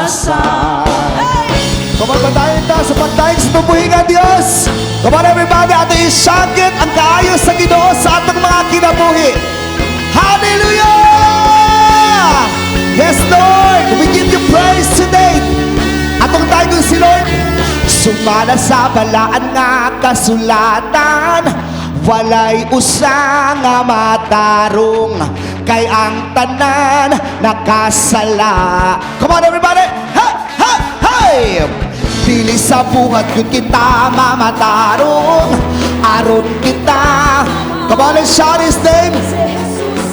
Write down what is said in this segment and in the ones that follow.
kalikasan. Come on, patayin tayo sa pagdaing sa tubuhin ng Diyos. Come on, everybody, ato isakit ang kaayos sa Ginoo sa atong mga kinabuhi. Hallelujah! Yes, Lord, we give you praise today. Atong tayo si Lord. Sumala sa balaan nga kasulatan, walay usa nga matarong, kay ang tanan nakasala. Come on, everybody! Hey! Hey! Hey! Dili sa buhat yun kita mamatarong, aron kita. Come on and shout His name.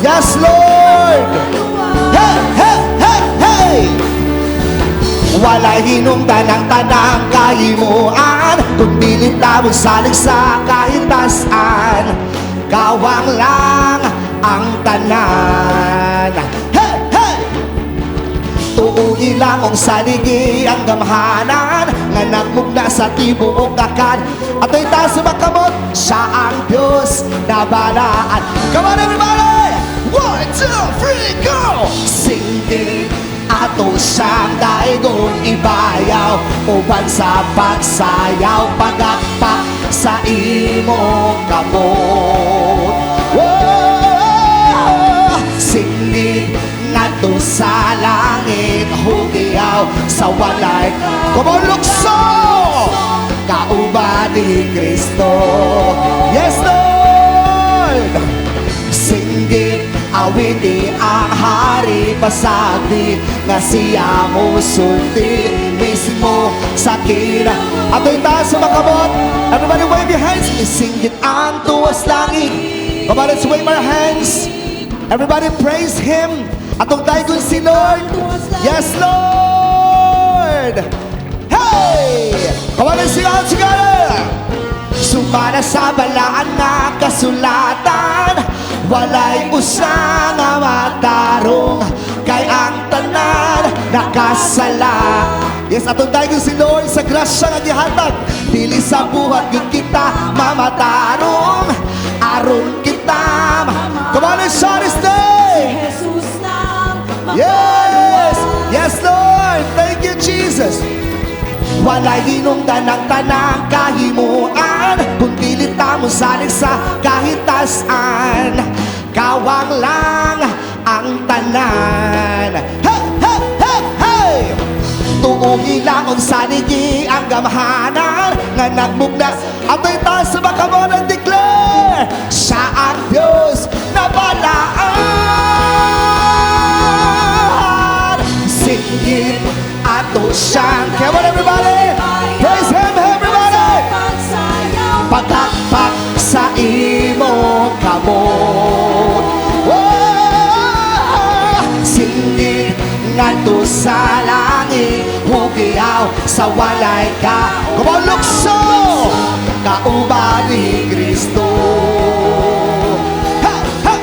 Yes, Lord. Hey, hey, hey, hey. Wala hinungdan ang tanang kahimuan, kundi lintawan salig sa kahitasan. Kawang lang ang tanan. Hey, hey. Tuugi lang ang saligi ang gamhanan, nga nagmugna sa tibuok kakan. Ato'y taas sa makamot, siya ang Diyos na balaan. Come on, everybody! 1, 2, 3, go! Singing ato siyang daigong ibayaw, uban sa pagsayaw, pagakpak sa imong kamot. Whoa! Singing ato sa langit, hugiyaw sa walay. Come on, lukso! Kauban ni Kristo. Yes, Lord! Singgit, awiti ang hari, pasagdi nga siya mo sulti mismo sa kina. Ato'y taas sa makamot. Everybody wave your hands. Isinggit ang tuwas langit. Come on, let's wave our hands. Everybody praise Him. Atong tayo si Lord. Yes, Lord. Hey! Come on, let's sing all together. Sumana sa balaan nga kasulatan, walay usa nga matarong, kay ang tanan nakasala. Yes, atong tayo si Lord sa grasya nga gihatag. Dili sa buhat yun kita mamatarong, aron kita. Come on, let's shout His name. Yes! Yes, Lord! Thank you, Jesus! Walay hinungdan ang tanang kahimuan, kundi litamo salig sa kahitasan. Kawang lang ang tanan. Hey! Hey! Hey! Hey! Tuugi lang ang saligi ang gamhanan, nga nagmugna. Ato'y taas sa makamon and declare, siya ang Diyos na balaan. Singgit ato siyang. Come on, everybody! Praise Him, everybody! Pagakpak sa imong kamot. Oh! Singgit ngadto sa langit, hugiyaw sa walay ka. Come on, lukso! Kauban ni Kristo. Hey! Hey!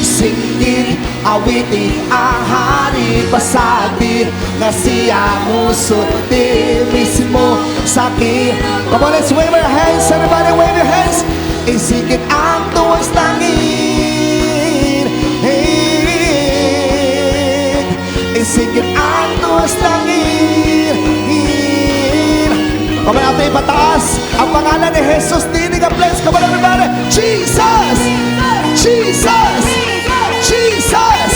Singgit, awiti ang hari, pasagdi nga siya musulti mismo sa akin. Come on, let's wave our hands. Everybody wave your hands. Isigit ang tuwas langit. Isigit ang tuwas langit. Come on, natin ipataas ang pangalan ni Jesus. Dinig ang place. Come on, everybody. Jesus! Jesus! Jesus!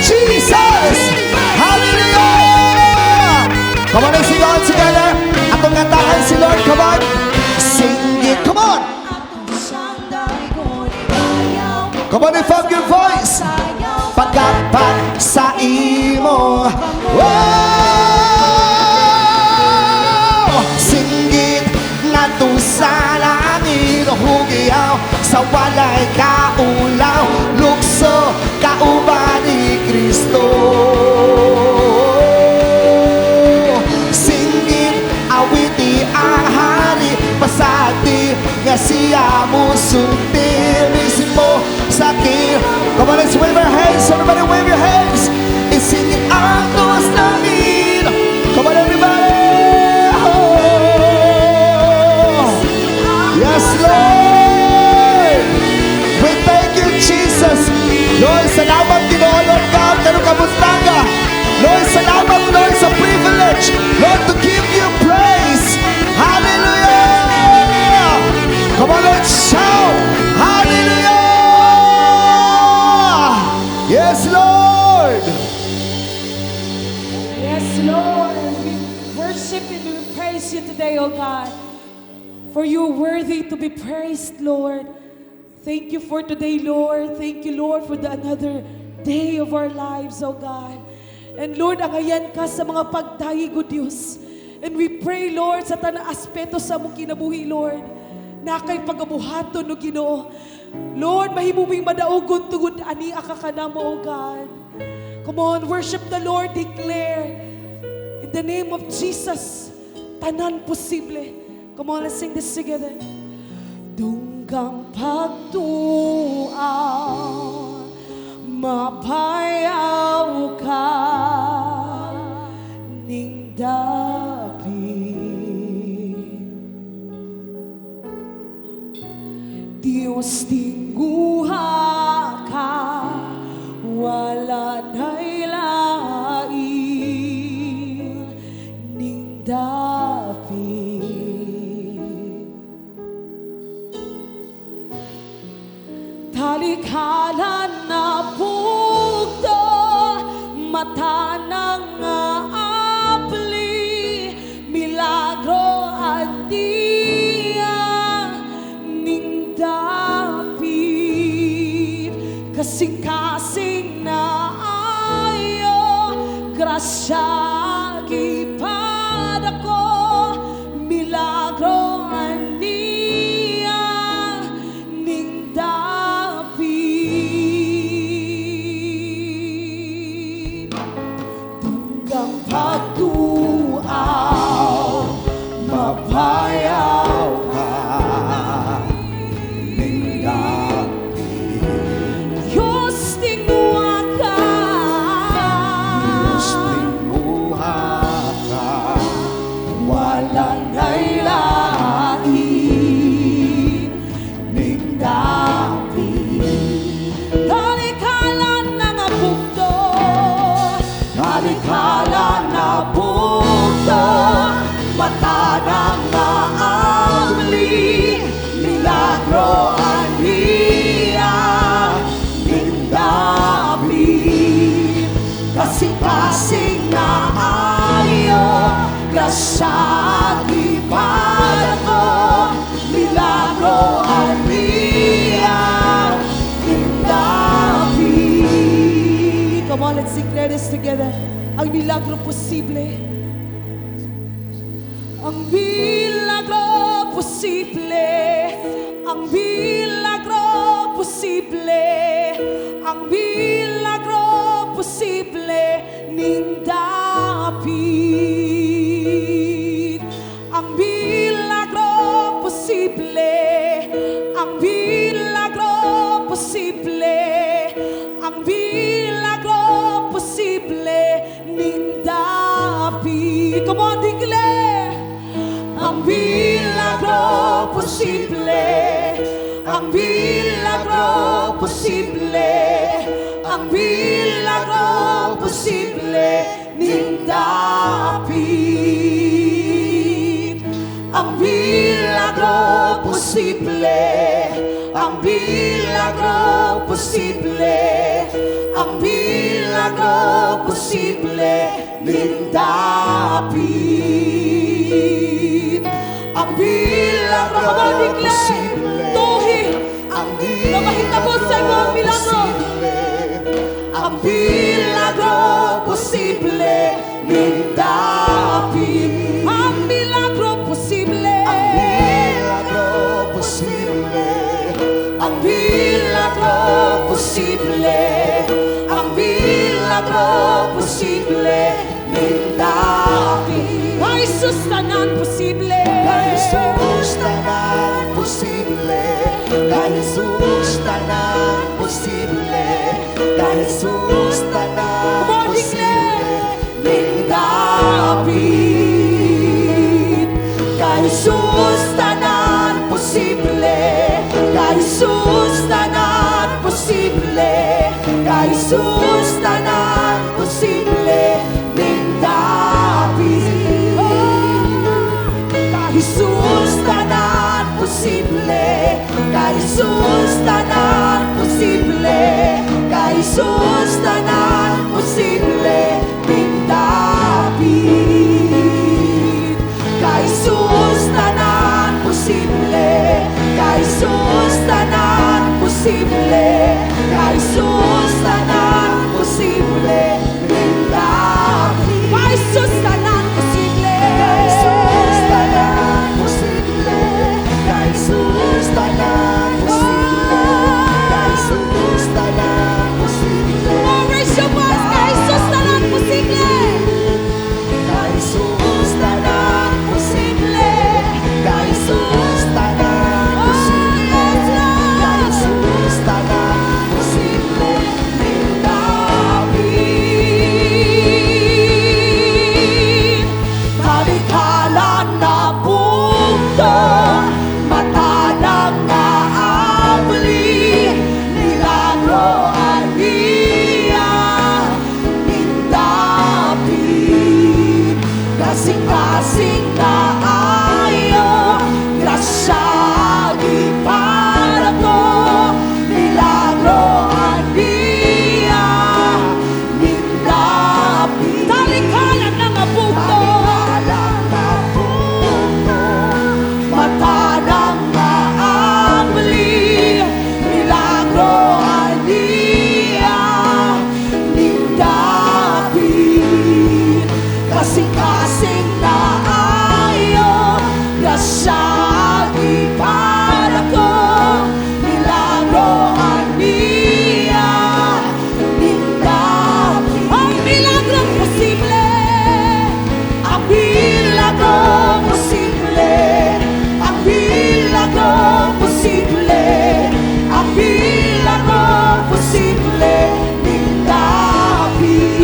Jesus! Hallelujah! Come on, let's sing all together. Atong kantahan si Lord. Come on. Sing it. Come on. Come on, lift up your voice. Pagkakpak sa imo. Wow! Singgit na to sa langit, hugiyaw sa walay kaulaw, lukso kauban ni Kristo. Singgit, awiti ang hari, pasagdi nga siya musulti mismo sa akin. Come on, let's wave our hands. Everybody wave your hands. Isingit ang tuwas langit. Come on, everybody. Oh. Yes, Lord. We thank you, Jesus. Lord, salamat Ginoo, Lord God, kanong kamusta ka. Lord, salamat, Lord Lord. We worship and we praise you today, oh God. For you are worthy to be praised, Lord. Thank you for today, Lord. Thank you, Lord, for another day of our lives, oh God. And Lord, angayan ka sa mga pagdayig, o Diyos. And we pray, Lord, sa tanang aspeto sa mong kinabuhi, Lord, na kay pagabuhaton no Ginoo. Lord, mahimuming madaugon tungod ani akakana mo, oh God. Come on, worship the Lord, declare in the name of Jesus, tanan posible. Come on, let's sing this together. Dunggang pagtuaw, mapayaw ka ning dapit. Diyos tingguha ka, wala na'y lain ning dapit. Talikalan na bugto, mata ng apli, milagro at diya ning dapit. Kasing-kasing na ayo, grasya gipad ako, milagro at diya ning dapit. Tunggang pagtuaw, Mapayaw ka ning dapit. Diyos tingguha ka, Diyos tingguha ka, walang nailain ning dapit. talikalan ng bugto, Talikalan na bugto, mata ng maabli, milagro aniya ning dapit. Kasing-kasing na ayo, grasya gipad ako, milagro aniya ning dapit. Come on, let's declare this together. Ang milagro posible. Ang milagro posible. Ang milagro posible. Ang milagro posible ning dapit. Ang milagro posible. Ang milagro posible. Ang milagro posible ning dapit. Come on, declare. Ang milagro posible. Ang milagro posible. Ang milagro posible ning dapit. Ang milagro posible. Ang milagro posible. Ang milagro posible ning dapit. Ang milagro posible. Tuhi. Ang Namahitabo sa imo ang milagro. Ang milagro posible ning dapit. Ang milagro posible. Ang milagro posible. Ang milagro posible. Ang milagro posible ning dapit. Kay Jesus tanan posible. Kay Jesus tanan posible. Kay Jesus tanan posible. Kay Jesus tanan Come on, posible ning dapit. Kay Jesus tanan posible. Kay Jesus tanan posible. Kay Jesus tanan posible ning dapit. Kay Jesus tanan posible. Kay Jesus tanan posible. Kay Jesus tanan posible ning dapit. kasing-kasing na ayo, grasya di para ko, milagro ang dia, nindapi, Talikalan ng abuto. mata ng maambli, milagro ang dia, nindapi, kasing-kasing na ayo, grasya di para ko, milagro ang dia, nindapi. Ang milagrong posible. Ang milagro posible, ang milagro posible, ang milagro posible ni David.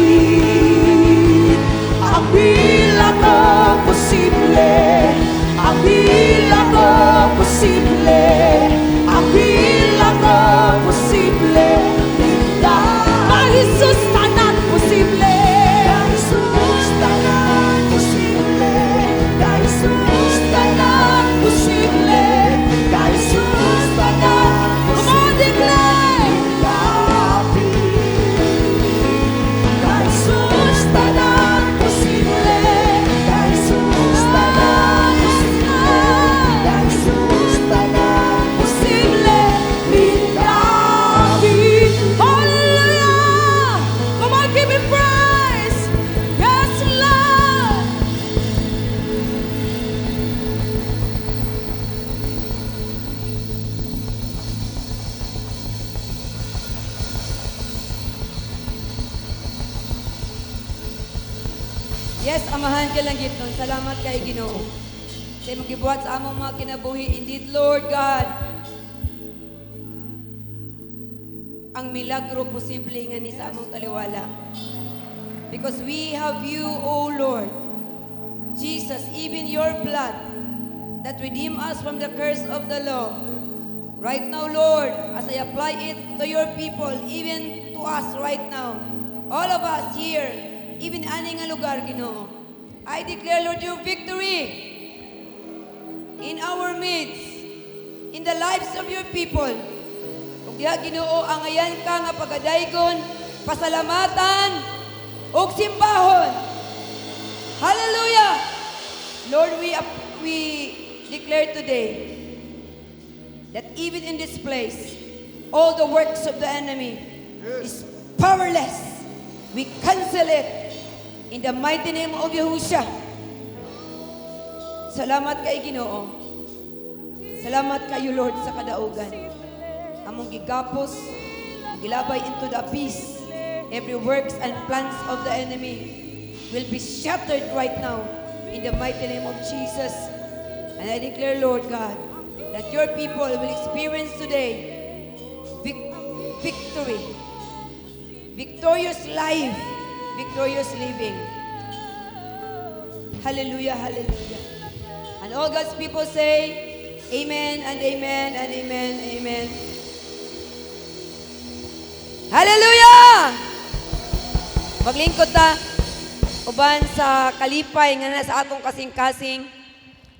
Ang milagro posible, ang milagro posible, ang milagro posible ni David. Kay Jesus tanan posible. Jesus tanan posible, kay Jesus tanan posible, kay Jesus tanan Come on, declare. kay Jesus tanan posible, kay Jesus tanan posible, kay Jesus tanan posible, ni David. Hallelujah! Come on, give him praise. Yes, Lord. Yes, amahan ka lang gitnon. Salamat kay Ginoo. Sa magibuhat sa among mga kinabuhi. Indeed, Lord God, ang milagro posible nga ni sa among taliwala. Because we have you, O Lord, Jesus, even your blood that redeem us from the curse of the law. Right now, Lord, as I apply it to your people, even to us right now, all of us here, even aning nga lugar, Ginoo, I declare, Lord, your victory in our midst, in the lives of your people. Ug diha, Ginoo, angayan ka nga pagadaygon, pasalamatan, ug simbahon. Hallelujah! Lord, we declare today that even in this place, all the works of the enemy is powerless. We cancel it in the mighty name of Yahushua. Salamat kay Ginoo. Salamat kayo, Lord, sa kadaugan. Among gigapos, gilabay into the abyss. Every works and plans of the enemy will be shattered right now in the mighty name of Jesus. And I declare, Lord God, that your people will experience today victory, victorious life, victorious living. Hallelujah, hallelujah. And all God's people say, amen and amen and amen, amen. Hallelujah! Maglingkod ta, uban sa kalipay nga na sa atong kasing-kasing.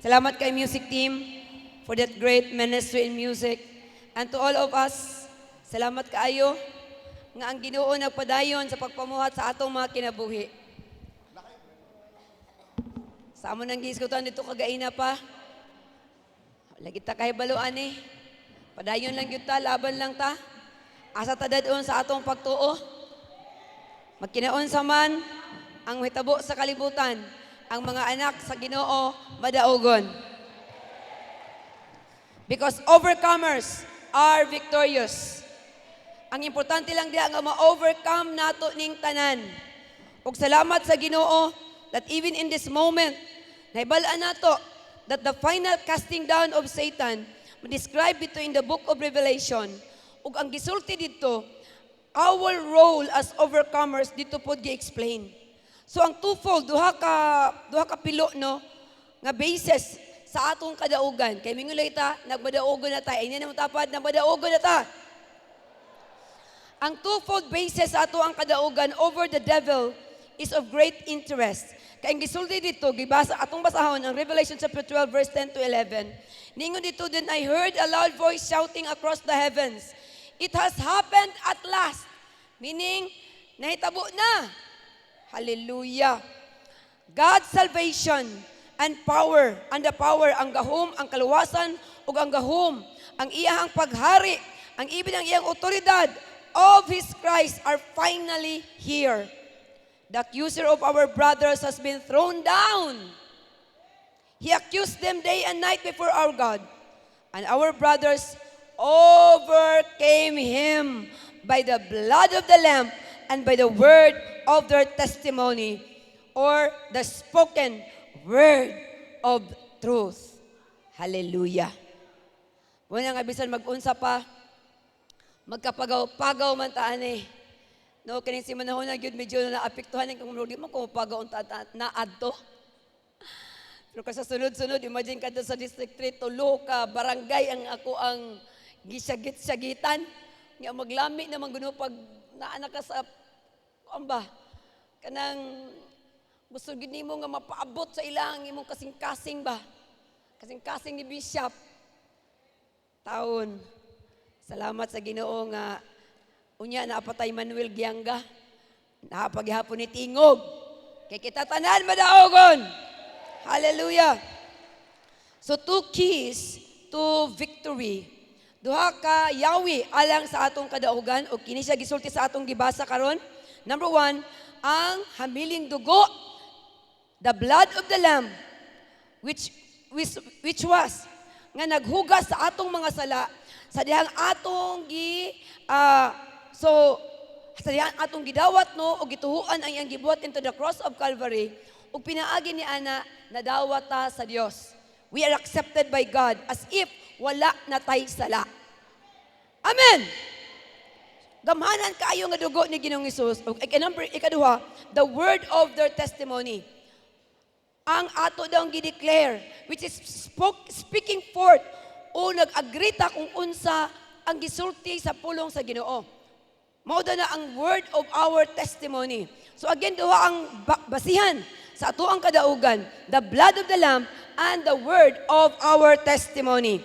Salamat kay music team for that great ministry in music. And to all of us, salamat kaayo nga ang Ginoo nagpadayon sa pagpamuhat sa atong mga kinabuhi. Sa amo nang giiskutan dito kagaina pa. Lagi ta kay baluan eh. Padayon lang gyud ta, laban lang ta. Asa ta dadon sa atong pagtuo. Magkinaon sa man ang hitabo sa kalibutan, ang mga anak sa Ginoo madaogon. Because overcomers are victorious. Ang importante lang diha nga ma-overcome nato ning tanan. Ug salamat sa Ginoo that even in this moment, naibal-an nato that the final casting down of Satan, described dito in the book of Revelation, ug ang gisulti dito, our role as overcomers dito pod gi-explain. So ang twofold, duha ka pilo no nga basis sa atong kadaugan. Kay mingulay ta, nagbadaogon na ta. Ay na tapad, nagbadaogon na ta. Ang twofold basis sa ato ang kadaugan over the devil is of great interest. Kaya ang gisulti dito, gibasa, atong basahon, ang Revelation chapter 12, verse 10 to 11. Ningon dito, then I heard a loud voice shouting across the heavens, it has happened at last. Meaning, nahitabo na. Hallelujah. God's salvation and power, and the power, ang gahom, ang kaluwasan, ug ang gahom, ang iyahang paghari, ang ibig ng iyang otoridad of His Christ are finally here. The accuser of our brothers has been thrown down. He accused them day and night before our God. And our brothers overcame him by the blood of the Lamb and by the word of their testimony, or the spoken word of truth. Hallelujah. Muna nga bisan mag-unsa pa, magkapagaw-pagaw man taan eh. No, kaning si manahon na gyud medyo na naapektuhan kung di mo ko pagaw na adto. Pero kasi sunod-sunod, imagine ka doon sa District 3, tulo ka, barangay ang ako ang gisagit-sagitan. Nga maglami naman gano'n pag naanak ka sa, ba, kanang gusto gini mo nga mapaabot sa ilang imong kasing-kasing ba? Kasing-kasing ni Bishop. Taon. Salamat sa Ginoo nga unya naapatay Manuel Gianga. Napaghapon ni Tingog. Kay kita tanan madaogon. Hallelujah. So two keys to victory. Duha ka yawi alang sa atong kadaugan o kini siya gisulti sa atong gibasa karon. Number 1, ang hamiling dugo, the blood of the Lamb, which was nga naghugas sa atong mga sala sa dihang atong sa dihang atong gidawat no o gituhuan ang iyang gibuhat into the cross of Calvary ug pinaagi ni ana nadawat ta sa Dios. We are accepted by God as if wala na tay sala. Amen. Gamhanan kaayo nga dugo ni Ginoong Hesus. Ug ikaduha, the word of their testimony. Ang ato daw gi-declare, which is speaking forth o nag-agree ta kung unsa ang gisulti sa pulong sa Ginoo. Mao na ang word of our testimony. So again, duha ang basihan sa ato ang kadaugan, the blood of the Lamb and the word of our testimony.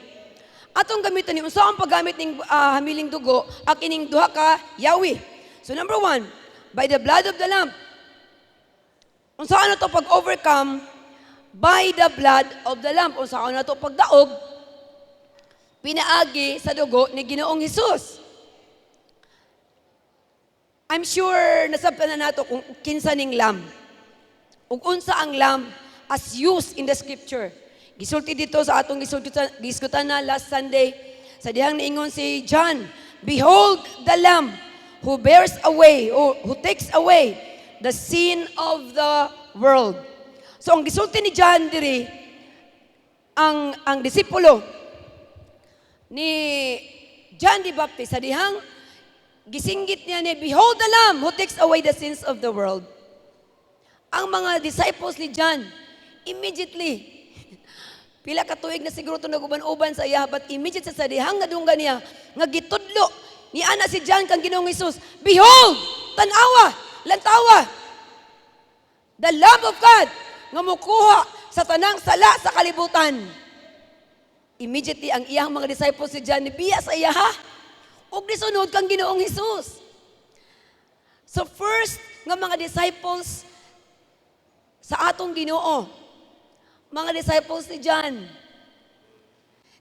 Atong gamiton ni unsa ang paggamit ning hamiling dugo, ang ining duha ka yawi. So number 1, by the blood of the Lamb. Unsa ano to pag-overcome? By the blood of the Lamb. Unsa ano to pagdaog? Pinaagi sa dugo ni Ginoong Hesus. I'm sure nasabtan na nato kung kinsa ning lamb. Ug unsa ang lamb as used in the scripture. Gisulti dito sa atong giskutan na last Sunday sa dihang niingon si John, behold the lamb who bears away or who takes away the sin of the world. So ang gisulti ni John diri ang disipulo ni John the Baptist sa dihang gisinggit niya ni, behold the Lamb who takes away the sins of the world. Ang mga disciples ni John, immediately, pila ka tuig na siguro ito naguban-uban sa iya, but immediate sa dihang nga dunggan niya, nga gitudlo, ni ana si John kang Ginoong Hesus, behold, tanawa, lantawa, the Lamb of God, nga mukuha sa tanang sala sa kalibutan. Immediately, ang iyang mga disciples si John, nibiya sa iya ha, ug nisunod kang Ginoong Hesus. So first nga mga disciples sa atong Ginoo, mga disciples ni John.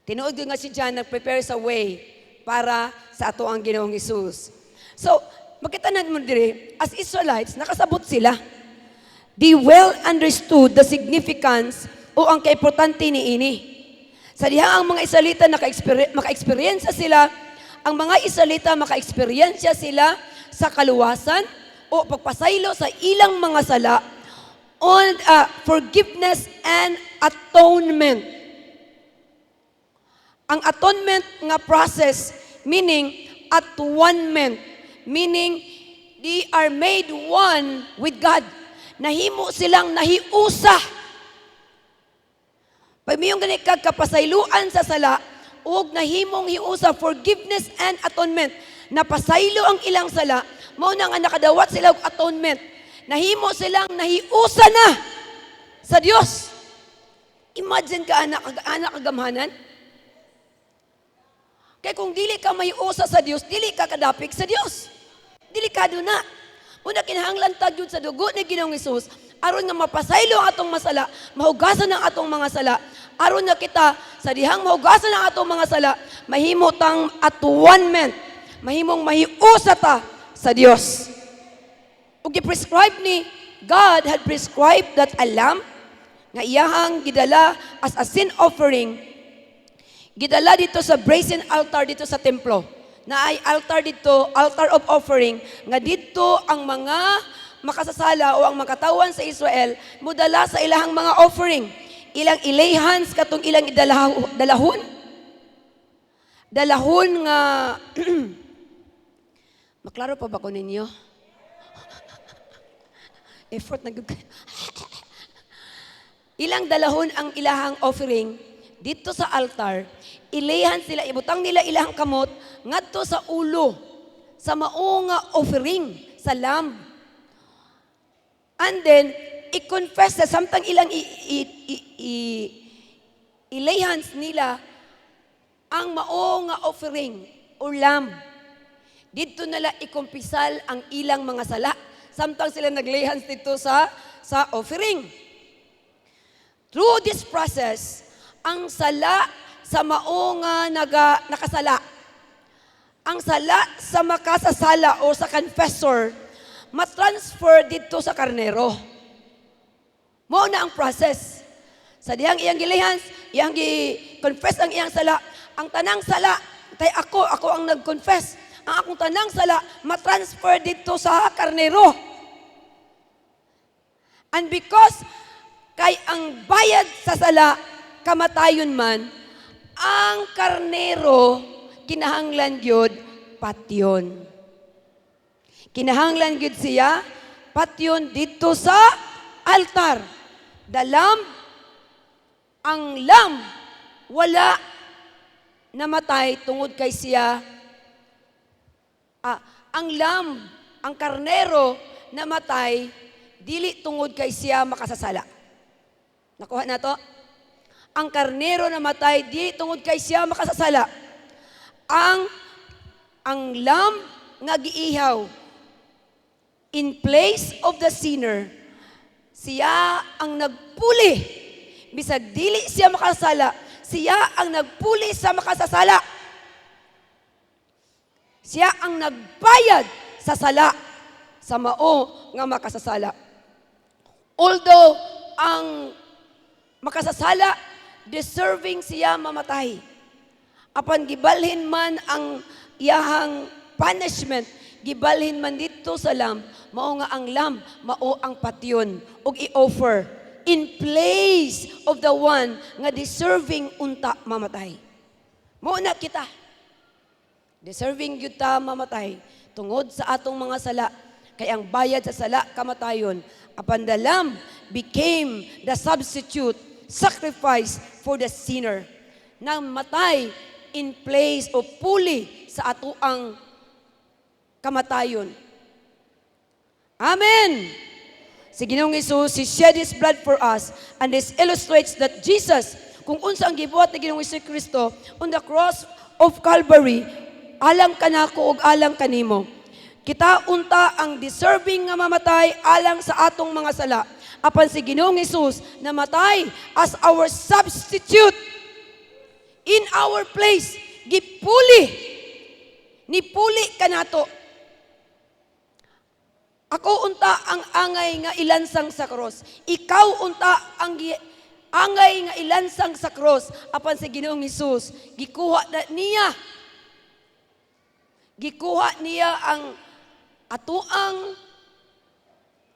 Tinuod nga si John nag-prepare sa way para sa ato ang Ginoong Hesus. So, makita natin mo dire, as Israelites, nakasabot sila. They well understood the significance o ang kaimportante ni ini. Sa diha ang mga Israelita maka-experience sila, ang mga Israelita maka-experience sila sa kaluwasan o pagpasaylo sa ilang mga sala on forgiveness and atonement. Ang atonement nga process, meaning atonement, meaning they are made one with God. Nahimo silang nahiusa. Pag mayong ganit kapasayluan sa sala, ug nahimong hiusa, forgiveness and atonement. Napasaylo ang ilang sala, mao na nga nakadawat sila og atonement. nahimo silang nahiusa na sa Dios. Imagine ka anak kagamhanan. Kaya kung dili ka mahiusa sa Dios, dili ka kadapik sa Dios. Delikado na. Una kinahanglan ta gyud sa dugo ni Ginoong Hesus aron nga mapasaylo ang atong masala, mahugasan ang atong mga sala. Aron nga kita sa dihang mahugasan ang atong mga sala, mahimo tang atonement, mahimong mahiusa ta sa Dios. Ug gi-prescribe ni God had prescribed that a lamb nga iyahang gidala as a sin offering, gidala dito sa brazen altar dito sa templo. Na ay altar dito, altar of offering, nga dito ang mga makasasala o ang makatawan sa Israel mudala sa ilahang mga offering. Ilang ilayhans katong ilang dalahon. Dalahon nga maklaro pa ba ko ninyo? Effort na ilang dalahon ang ilahang offering dito sa altar. Ilayhan sila, ibutang nila ilahang kamot ngadto sa ulo sa mao nga offering sa lamb. And then i-confess na samtang ilang ilayhans nila ang mao nga offering o lamb. Dito nila ikumpisal ang ilang mga sala samtang sila naglayhans dito sa offering. Through this process, ang sala sa mao nga nakasala, ang sala sa makasasala o sa confessor, matransfer dito sa karnero. Mao na ang process. Sa dihang iyang gilihans, iyang gi-confess ang iyang sala, ang tanang sala, tay ako ang nag-confess, ang akong tanang sala, matransfer dito sa karnero. And because kay ang bayad sa sala, kamatayon man, ang karnero, kinahanglan gyud patyon. Kinahanglan gyud siya, patyon dito sa altar. Ang lamb, wala namatay tungod kay siya. Ang lamb, ang karnero, namatay, dili tungod kay siya makasasala. Nakuha na to? Ang karnero namatay, di tungod kay siya makasasala. Ang lamb nga giihaw, in place of the sinner, siya ang nagpuli. Bisag dili siya makasasala, siya ang nagpuli sa makasasala. Siya ang nagbayad sa sala, sa mao nga makasasala. Although ang makasasala, deserving siya mamatay. Apan gibalhin man ang iyahang punishment, gibalhin man dito sa lamb, mao nga ang lamb, mao ang patyon, ug i-offer in place of the one nga deserving unta mamatay. Mao na kita. Deserving gyud ta mamatay tungod sa atong mga sala, kay ang bayad sa sala kamatayon. Apan the lamb became the substitute sacrifice for the sinner, nang matay in place o puli sa atoang kamatayon. Amen! Si Ginoong Hesus, He shed His blood for us, and this illustrates that Jesus, kung unsa ang gibuhat ni Ginoong Hesus Kristo on the cross of Calvary, alang kanako ug alang kanimo. Kita unta ang deserving nga mamatay alang sa atong mga sala. Apan si Ginoong Hesus namatay as our substitute in our place. Gipuli. Nipuli kanato. Ako unta ang angay nga ilansang sa cross. Ikaw unta ang angay nga ilansang sa cross. Apan si Ginoong Hesus, gikuha niya ang atuang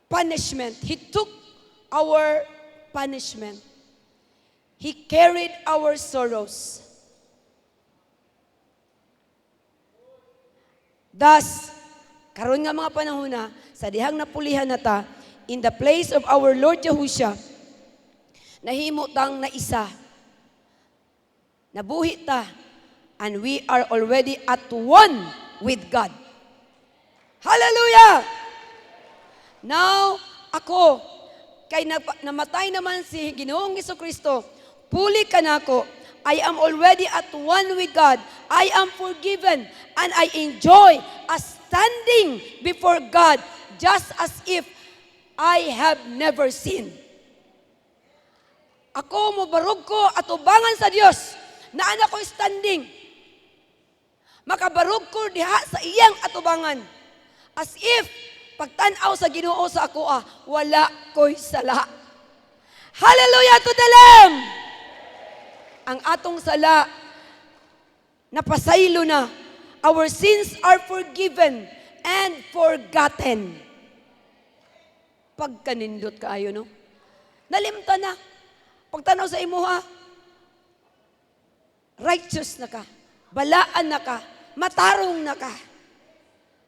punishment. He took our punishment. He carried our sorrows. Thus, karon nga mga panahon na, sa dihang napulihan na ta, in the place of our Lord Yahushua, nahimo tang na isa. Nabuhi ta, and we are already at one with God. Hallelujah! Now, ako, kay namatay naman si Ginoong Jesucristo, puli ka na ako. I am already at one with God. I am forgiven and I enjoy a standing before God just as if I have never sinned. Ako mobarog ko at ubangan sa Dios na anak ko standing. Makabarog ko diha sa iyang atubangan. As if pagtanaw sa Ginoo sa ako wala ko'y sala. Hallelujah to the Lamb! Ang atong sala, napasaylo na. Our sins are forgiven and forgotten. Pagkanindot kaayo, no? Nalimta na. Pagtanaw sa imuha, righteous na ka. Balaan na ka. Matarong na ka.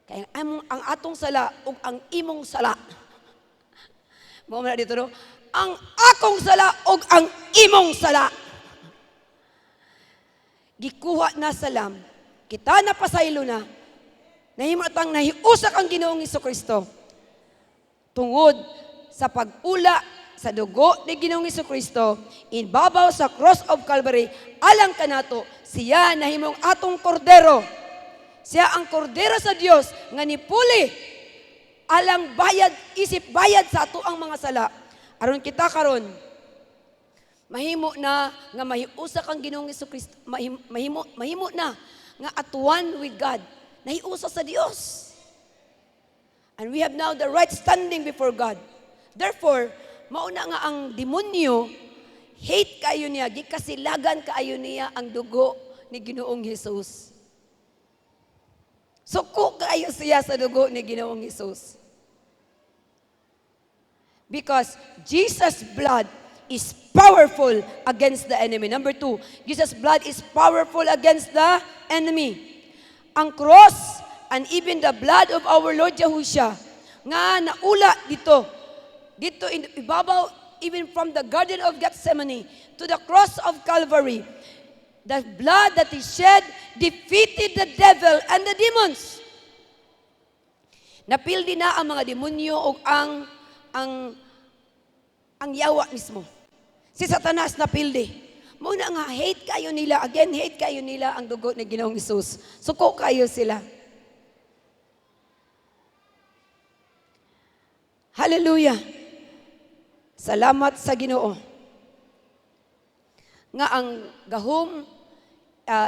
Kaya ang atong sala ug ang imong sala. Mo man dito, no? Ang akong sala ug ang imong sala. Gikuha na salam, kita na pasaylo na, nahimutang nahiusak ang Ginoong Jesucristo. Tungod sa pag-ula sa dugo ni Ginoong Jesucristo, inbabaw sa cross of Calvary, alang kanato, siya nahimong atong kordero. Siya ang kordero sa Dios nga nipuli alang bayad, isip bayad sa ato ang mga sala. Aron kita karon, mahimo na nga mahiusa kang Ginoong Jesucristo, mahimo na nga at one with God. Nahiusa sa Dios. And we have now the right standing before God. Therefore, mauna nga ang demonyo, hate kayo niya, gikasilagan kayo niya ang dugo ni Ginoong Jesus. Suko kayo siya sa dugo ni Ginoong Jesus. Because Jesus' blood is powerful against the enemy. Number 2, Jesus' blood is powerful against the enemy. Ang cross and even the blood of our Lord Yahushua nga naula dito ibabaw, even from the Garden of Gethsemane to the cross of Calvary, the blood that is shed defeated the devil and the demons. Napildi na ang mga demonyo o ang yawa mismo. Si Satanas napildi. Muna nga, hate kayo nila. Again, hate kayo nila ang dugo ni Ginoong Hesus. Suko kayo sila. Hallelujah. Salamat sa Ginoo. Nga ang gahom,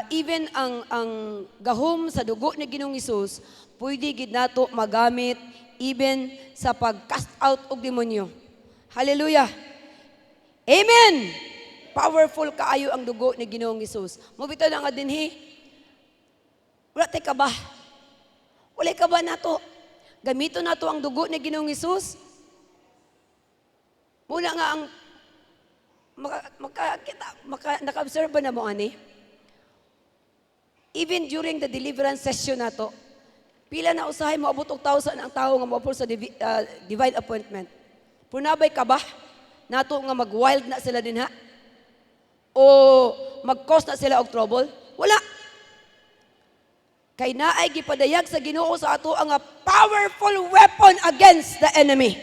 even ang gahom sa dugo ni Ginoong Hesus, pwede gid nato magamit even sa pag-cast out og demonyo. Hallelujah. Amen. Powerful kaayo ang dugo ni Ginoong Hesus. Mubito na nga dinhi. Wala tay ka ba? Wala ka ba nato? Gamito nato ang dugo ni Ginoong Hesus. Muna nga ang naka-observe ba na mo ani? Even during the deliverance session nato, pila na usahay mo abot og 1,000 ang tao nga moapol sa divine appointment. Punabay ka ba? Nato nga mag-wild na sila din ha? O mag-cause na sila og trouble? Wala. Kay naay gipadayag sa Ginoo sa ato ang powerful weapon against the enemy.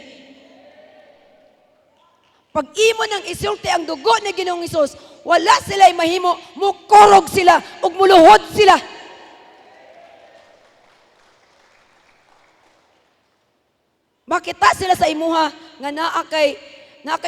Pag imo nang isulti ang dugo ni Ginoong Hesus, wala sila'y mahimo, mukurog sila ug muluhod sila. Makita sila sa imuha nga naa kay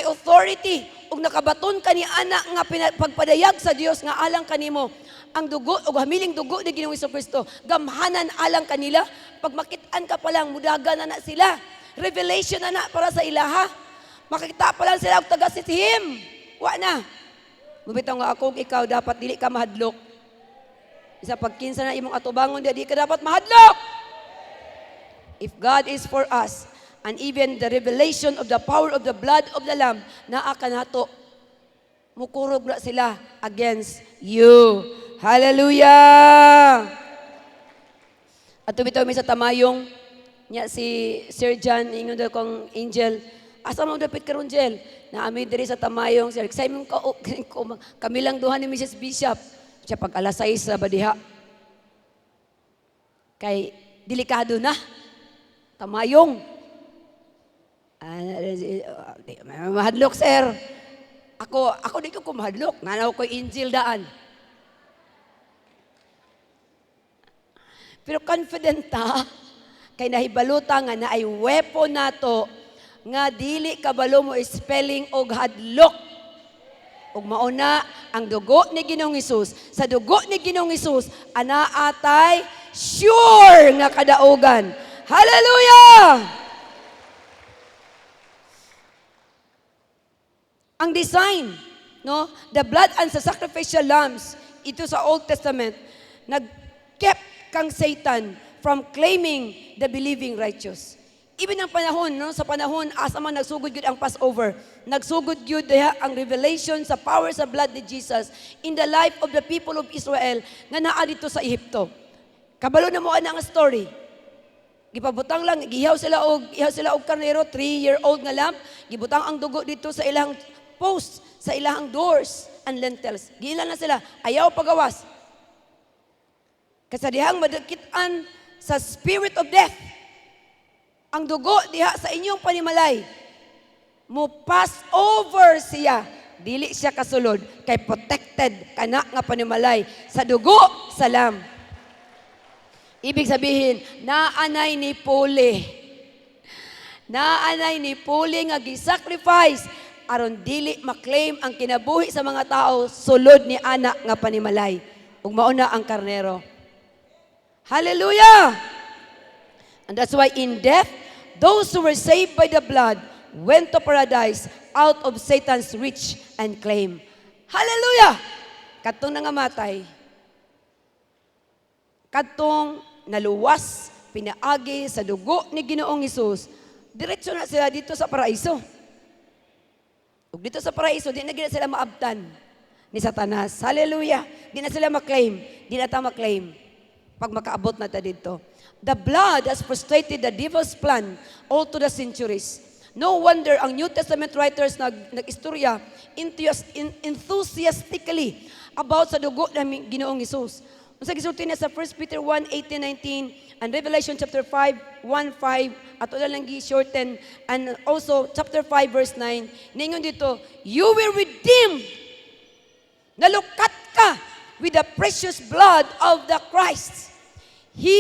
authority ug nakabaton kani anak nga pagpadayag sa Dios nga alang kanimo ang dugo ug hamiling dugo ni Ginoong Jesucristo gamhanan alang kanila. Pag makitaan ka pa lang mudaga na sila, revelation na para sa ilaha. Makita pa lang sila og taga-sitihim. Wa na. Mubitaw nga ako ikaw dapat dili ka mahadlok. Isa pagkinsa na imong atubangon di ka dapat mahadlok. If God is for us, and even the revelation of the power of the blood of the Lamb, naa ka nato, mukurog na sila against you. Hallelujah! At tumitaw mi sa tamayong, niya si Sir John, ingon daw kong angel, asa mo dapit karon Jel? Naami diri sa tamayong, sir, say mo kami lang duha ni Mrs. Bishop, siya pag alas 6 sa badiha. Kay delikado na, tamayong. Mahadlok, sir. Ako di ko mahadlok. Nanaw ko injil daan. Pero confident ta, kay nahibaluta nga na ay weapon nato nga dili kabalo mo spelling og hadlok. Ug mauna ang dugo ni Ginoong Hesus. Sa dugo ni Ginoong Hesus, ana atay sure nga kadaugan. Hallelujah! Ang design, no? The blood and sa sacrificial lambs, ito sa Old Testament, nag-kept kang Satan from claiming the believing righteous. Even ang panahon, no? Sa panahon, asa man nagsugod yun ang Passover, nagsugod yun ang revelation sa power sa blood ni Jesus in the life of the people of Israel nga naa dito sa Ehipto. Kabalo na mo ang story. Gipabutang lang, ihaw sila og karnero, 3-year-old nga lamb, gibutang ang dugo dito sa ilang post, sa ilang doors and lintels. Giila na sila, ayaw pagawas. Kasadihang madakitan sa spirit of death. Ang dugo diha sa inyong panimalay, mo pass over siya. Dili siya kasulod, kay protected kana nga panimalay sa dugo sa lamb. Ibig sabihin, naanay ni Puli. Naanay ni Puli nga gi-sacrifice aron dili maklaim ang kinabuhi sa mga tao sulod ni anak nga panimalay. Ug mauna ang karnero. Hallelujah! And that's why in death, those who were saved by the blood went to paradise out of Satan's reach and claim. Hallelujah! Katong nangamatay, katong naluwas, pinaagi sa dugo ni Ginoong Hesus, diretso na sila dito sa paraiso. Ug dito sa paraiso, di na gina sila maabtan ni Satanas. Hallelujah! Di na sila maklaim. Di na ta maklaim. Pag makaabot na ta dito. The blood has frustrated the devil's plan all to the centuries. No wonder ang New Testament writers nag-istorya enthusiastically about sa dugo ng Ginoong Hesus. Sa gisulti niya sa 1 Peter 1:18-19 and Revelation chapter 5, 1:5 at wala lang gi-shorten and also chapter 5 verse 9 ningon dito, you will redeem, nalukat ka with the precious blood of the Christ. He,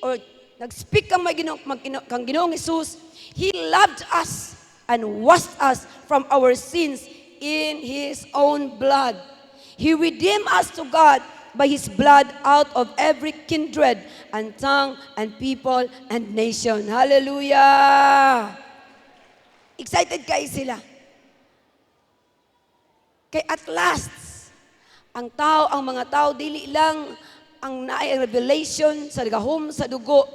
or nag-speak kang Ginoong Hesus, He loved us and washed us from our sins in His own blood. He redeemed us to God by His blood out of every kindred and tongue and people and nation. Hallelujah! Excited kayo sila. Kay at last, ang mga tao, dili lang ang revelation sa gahom, sa dugo,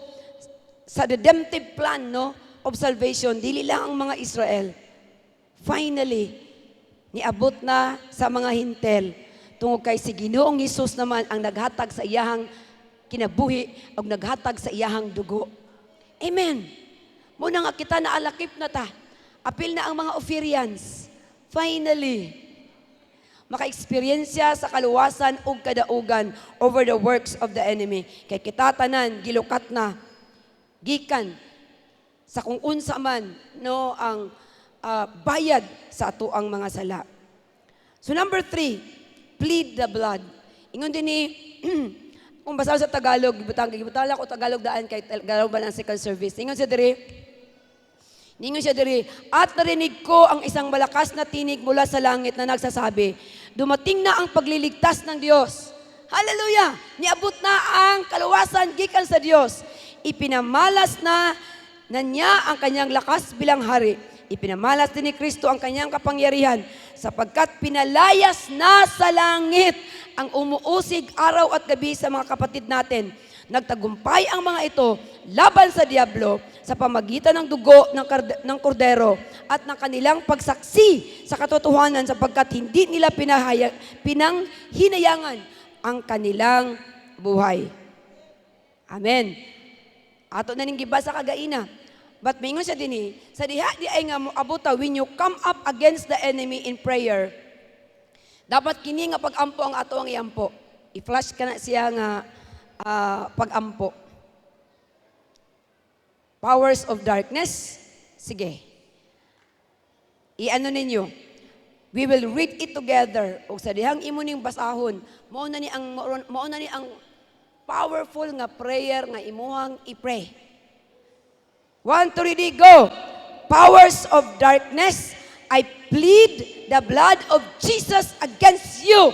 sa redemptive plan, no, of salvation, dili lang ang mga Israel. Finally, niabot na sa mga hintel, tungod kay si Ginoong Hesus naman ang naghatag sa iyahang kinabuhi o naghatag sa iyahang dugo. Amen. Muna nga kita naalakip na ta. Apil na ang mga Ophirians. Finally, maka-eksperyensya sa kaluwasan o kadaugan over the works of the enemy. Kay kita tanan, gilukat na, gikan, sa kung unsa man, no, ang bayad sa ato ang mga sala. So number 3, plead the blood. Ingon din ni, kung basa sa Tagalog, gibutang ko Tagalog daan kay Tagalog ba ng second service. Ingon siya diri, at narinig ko ang isang malakas na tinig mula sa langit na nagsasabi, dumating na ang pagliligtas ng Diyos. Hallelujah! Niabot na ang kaluwasan gikan sa Diyos. Ipinamalas na niya ang kanyang lakas bilang hari. Ipinamalas din ni Kristo ang kanyang kapangyarihan sapagkat pinalayas na sa langit ang umuusig araw at gabi sa mga kapatid natin. Nagtagumpay ang mga ito laban sa Diablo sa pamagitan ng dugo ng kordero at ng kanilang pagsaksi sa katotohanan sapagkat hindi nila pinanghinayangan ang kanilang buhay. Amen. Ato na ning gibasa kagaina. But mingon siya dinhi, sa diha di ay nga moabuta when you come up against the enemy in prayer. Dapat kini nga pag-ampo ang ato ang iampo. I-flash ka na siya nga pag-ampo. Powers of darkness, sige. I-ano ninyo, we will read it together. O sa dihang imo ning basahon, mao na ni ang powerful nga prayer nga imuhang i-pray. 1, 2, 3, go! Powers of darkness, I plead the blood of Jesus against you.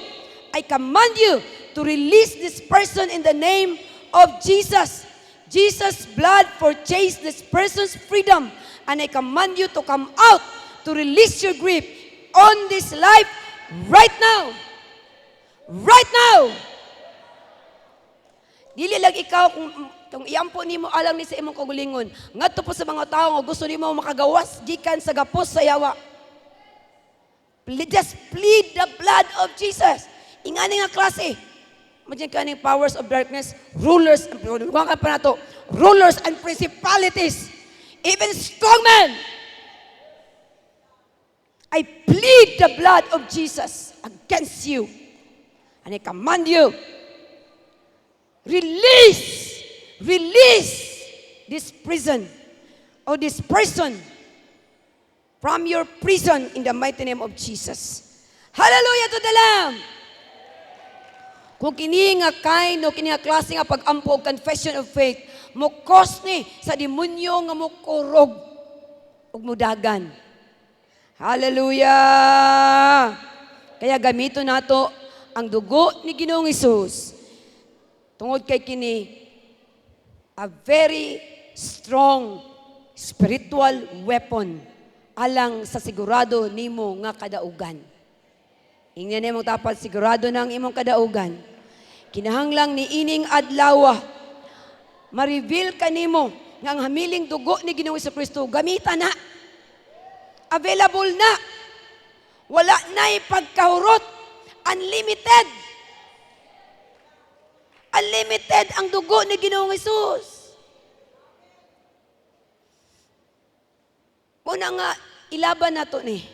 I command you to release this person in the name of Jesus. Jesus' blood purchased this person's freedom. And I command you to come out to release your grip on this life right now. Right now. Dili lang ikaw kung iampo nimo alang ni sa imong kagulingon. Ngadto po sa mga tao nga gusto nimo makagawas gikan sa gapos sa yawa. Just plead the blood of Jesus. Ingani nga klase. Imagine kaning powers of darkness, rulers, lugang ka pa na to, rulers and principalities, even strong men. I plead the blood of Jesus against you. And I command you, release this prison or this person from your prison in the mighty name of Jesus. Hallelujah to the Lamb. Kung kini nga kind o kini nga klase nga pag-ampo og confession of faith, mo cause ni sa demonyo nga mo kurog ug mudagan. Hallelujah! Kaya gamito nato ang dugo ni Ginoong Hesus. Tungod kay kini a very strong spiritual weapon alang sa sigurado nimo nga kadaugan. Ingnan nimo tapat sigurado ng imong kadaugan. Kinahanglang ni ining adlaw ma-reveal kanimo nga ang hamiling dugo ni Ginoong Jesucristo gamita na. Available na. Wala na'y pagkahurot. Unlimited. Unlimited ang dugo ni Ginoong Hesus. Muna nga, ilaban na to ni.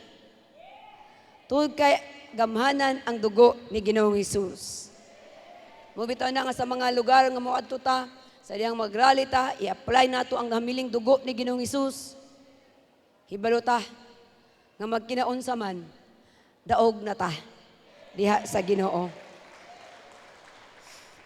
Tungod kay gamhanan ang dugo ni Ginoong Hesus. Mubitaw na nga sa mga lugar nga moadto ta, sa diyang magrally ta, i-apply nato ang hamiling dugo ni Ginoong Hesus. Hibalo ta, nga magkinaunsa man, daog na ta, diha sa Ginoo.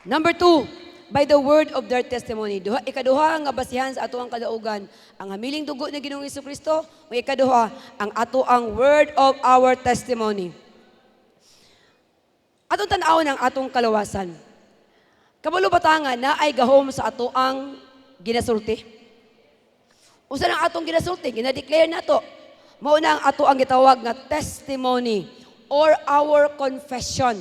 Number 2, by the word of their testimony. Ikaduha nga basihan sa ato ang kadaugan, ang hamiling dugo ni Ginoong Jesucristo, o ikaduha, ang ato ang word of our testimony. Atong tan-awon ang atong kalawasan. Kabalo batangan na ay gahom sa ato ang ginasulti. Usa ang atong ginasulti, ginadeclare nato. Mao na ang ato ang gitawag nga testimony or our confession.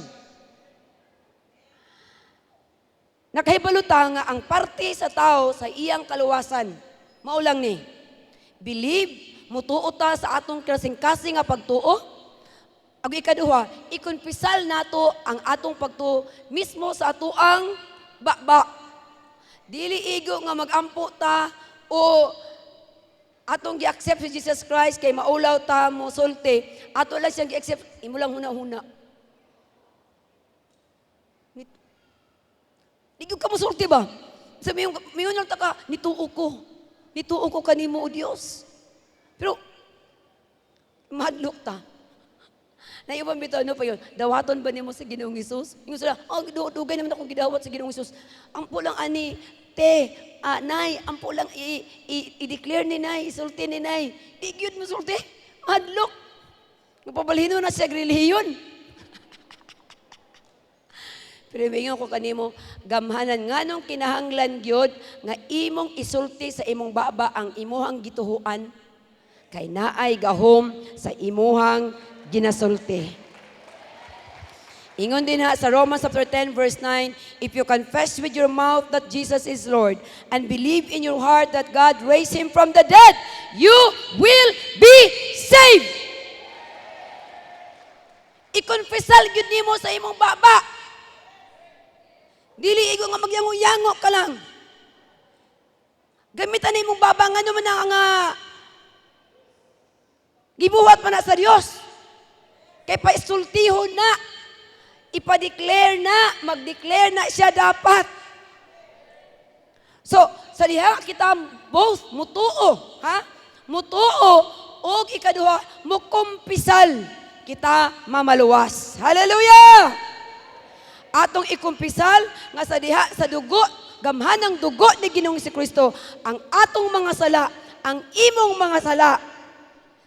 Nakahibaluta nga ang parte sa tao sa iyang kaluwasan. Mao lang ni. Believe, mutuo ta sa atong kasing-kasing nga pagtuo. Ag ikaduha, ikonpisal nato ang atong pagtuo mismo sa ato ang baba. Dili igo nga magampo ta o atong gi-accept si Jesus Christ kay maulaw ta mo sulti. Ato lang siyang gi-accept, imo lang huna-huna. Di ka mo sulti ba? Sabi yung lang taka, nituo ko. Nituo ko kanimo o Dios. Pero, mahadlok ta. Naiwan bitaw no pa yun, dawaton ba nimo sa Ginoong Hesus? Yung sila, dugay naman akong gidawat sa Ginoong Hesus. Ampo lang ani, nay, ampo lang i-declare ni nay, isulti ni nay. Di gyud mo sulti. Mahadlok. Napabalhino na siya relihiyon. Pero mingon ko kanimo, gamhanan nganong kinahanglan gyud nga imong isulti sa imong baba ang imuhang gituhuan kay naay gahom sa imuhang ginasulti. Ingon din ha sa Romans chapter 10 verse 9, if you confess with your mouth that Jesus is Lord and believe in your heart that God raised Him from the dead, you will be saved. I-confessal gyud nimo sa imong baba. Dili igo nga magyango-yango ka lang. Gamitan na imong baba nga naman nga gibuhat pa na sa Dios. Kay paisultihon na, ipa-declare na, mag-declare na siya dapat. So, sa diha kita both mutuo, ha? Mutuo o ikaduha, mukumpisal kita mamaluwas. Hallelujah! Atong ikumpisal nga sa diha sa dugo, gamhan ng dugo ni Ginoong si Kristo, ang atong mga sala, ang imong mga sala.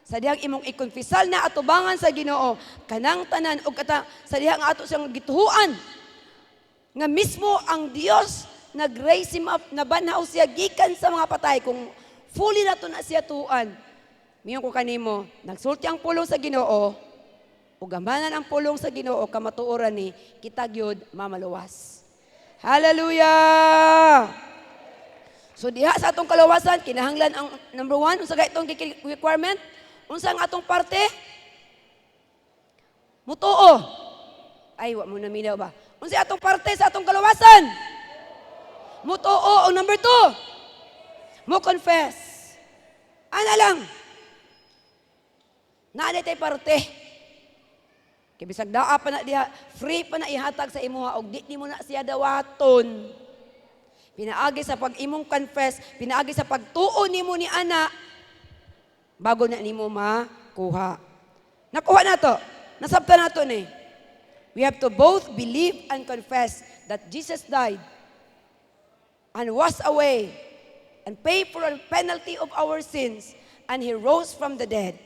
Sa dihang imong ikumpisal na atubangan sa Ginoo, kanang tanan o kata, sa dihang ato siyang gituhuan, nga mismo ang Dios nag-raise him up, nabanhaw siya gikan sa mga patay, kung fully na to na siya tuan. Miyon ko kanimo, nagsulti ang pulong sa Ginoo, o gambanan ang pulong sa Ginoo, kamatuoran ni, kita gyud mamaluwas. Hallelujah! So diha sa atong kalawasan, kinahanglan ang number 1, unsa gay itong requirement? Unsa ang atong parte? Mutuo. Ay, wa mo na minaw ba? Unsa atong parte sa atong kalawasan? Mutuo. O number 2, mo confess. Ana lang. Naanay tay parte. Kay bisag daa pa na diha, free pa na ihatag sa imuha og di mo na siya dawaton. Pinaagi sa pag-imong confess, pinaagi sa pagtuo nimo ni ana bago na nimo makuha. Nakuha na to. Nasabtan na to ni. We have to both believe and confess that Jesus died and was away and paid for a penalty of our sins, and He rose from the dead.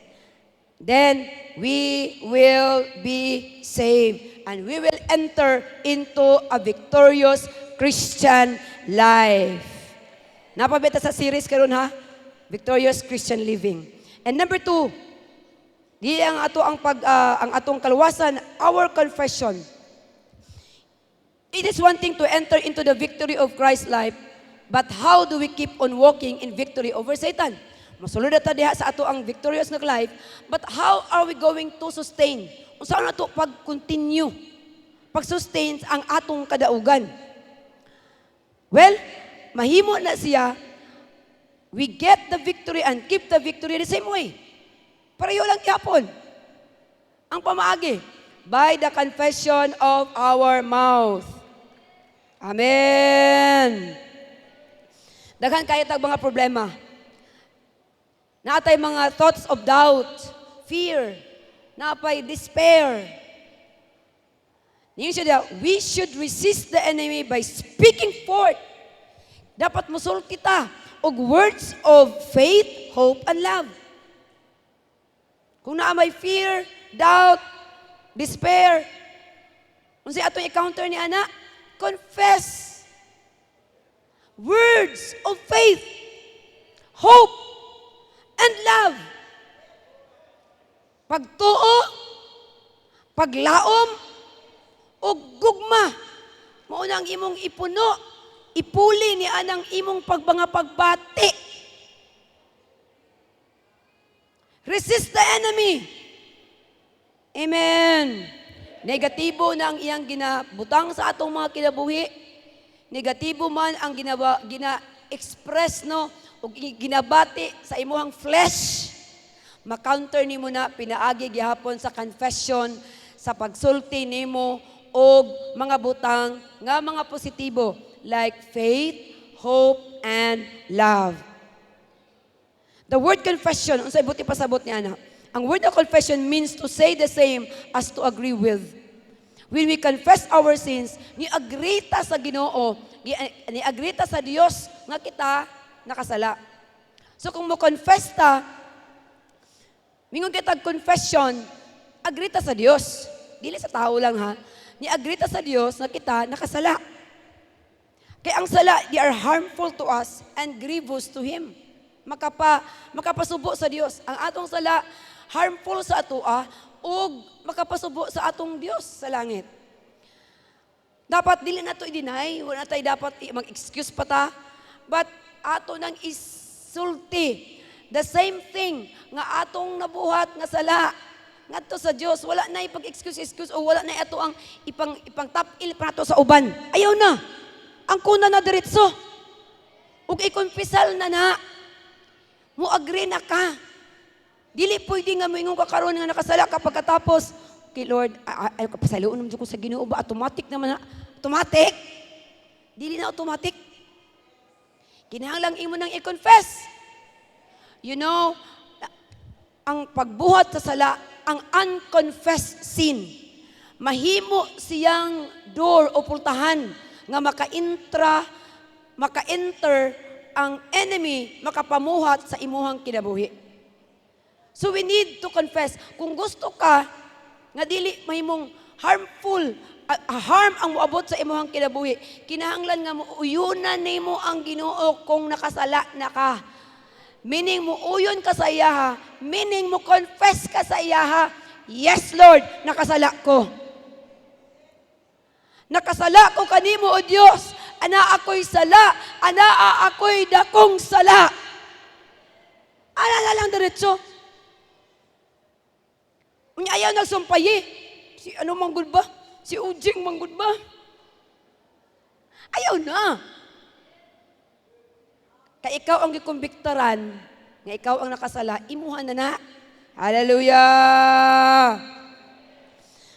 Then we will be saved and we will enter into a victorious Christian life. Napabeta sa series karon ha? Victorious Christian Living. And number 2, di ang ang atong kaluwasan, our confession. It is one thing to enter into the victory of Christ's life, but how do we keep on walking in victory over Satan? Masulod ta diha sa ato ang victorious na life, but how are we going to sustain? Unsa na to pag-continue? Pag-sustain ang atong kadaugan. Well, mahimo na siya. We get the victory and keep the victory the same way. Pareho lang yapon. Ang pamaagi, by the confession of our mouth. Amen. Daghan kayo tag mga problema. Naatay mga thoughts of doubt, fear, naapay despair. We should resist the enemy by speaking forth. Dapat musulti ta og words of faith, hope, and love. Kung naa may fear, doubt, despair, unsay atong encounter ni ana? Confess. Words of faith, hope, and love. Pagtuo, paglaom, o gugma. Mao na ang imong ipuno. Ipuli ni anang imong pagbati. Resist the enemy. Amen. Negatibo na ang iyang ginabutang sa atong mga kinabuhi. Negatibo man ang gina-express no o ginabati sa imuhang flesh. Ma-counter nimo na pinaagi gihapon sa confession, sa pagsulti nimo og mga butang nga mga positibo like faith, hope, and love. The word confession, unsay buti pasabot ni ana. Ang word of confession means to say the same as to agree with. When we confess our sins, ni-agree ta sa Ginoo, ni-agree ta sa Dios nga kita nakasala. So kung mo confess ta, mingon kita confession, agree ta sa Dios. Dili sa tao lang ha. Ni-agree ta sa Dios nga kita nakasala. Kaya ang sala, they are harmful to us and grievous to Him. Makapasubo sa Dios. Ang atong sala, harmful sa atoa, o makapasubo sa atong Dios sa langit. Dapat dili na to i-deny, wala tayo dapat mag-excuse pa ta, but ato nang isulti. The same thing nga atong nabuhat nga sala, ngadto sa Dios, wala na ipag-excuse o wala na ato ang ipang tapil pa nato sa uban. Ayaw na. Ang kuna na diretso. Ug ikonfesal na. Mo agree na ka. Dili pwede nga moingon ka karon nga nakasala ka pagkatapos kay Lord, ayo ka pasaluon naman ko sa Ginoo ba automatic naman na. Automatic. Dili na automatic. Kinahanglan imo nang i-confess. You know, ang pagbuhat sa sala, ang unconfessed sin. Mahimo siyang door o pultahan nga maka-enter ang enemy, makapamuhat sa imuhang kinabuhi. So we need to confess. Kung gusto ka, nga dili mahimong harmful, harm ang moabot sa imuhang kinabuhi, kinahanglan nga muuyunan nimo ang Ginoo kung nakasala na ka. Meaning mo uyon ka sa iyaha, meaning mo confess ka sa iyaha, yes Lord, nakasala ko. Nakasala ko kanimo o Dios, ana ako'y sala, ana ako'y dakong sala. Ana na lang diretso. Unya ayaw nagsumpayi. Si ano manggod ba? Si Ujing manggod ba? Ayaw na. Kaya ikaw ang gikumbiktaran, nga ikaw ang nakasala, imuhan na na. Hallelujah!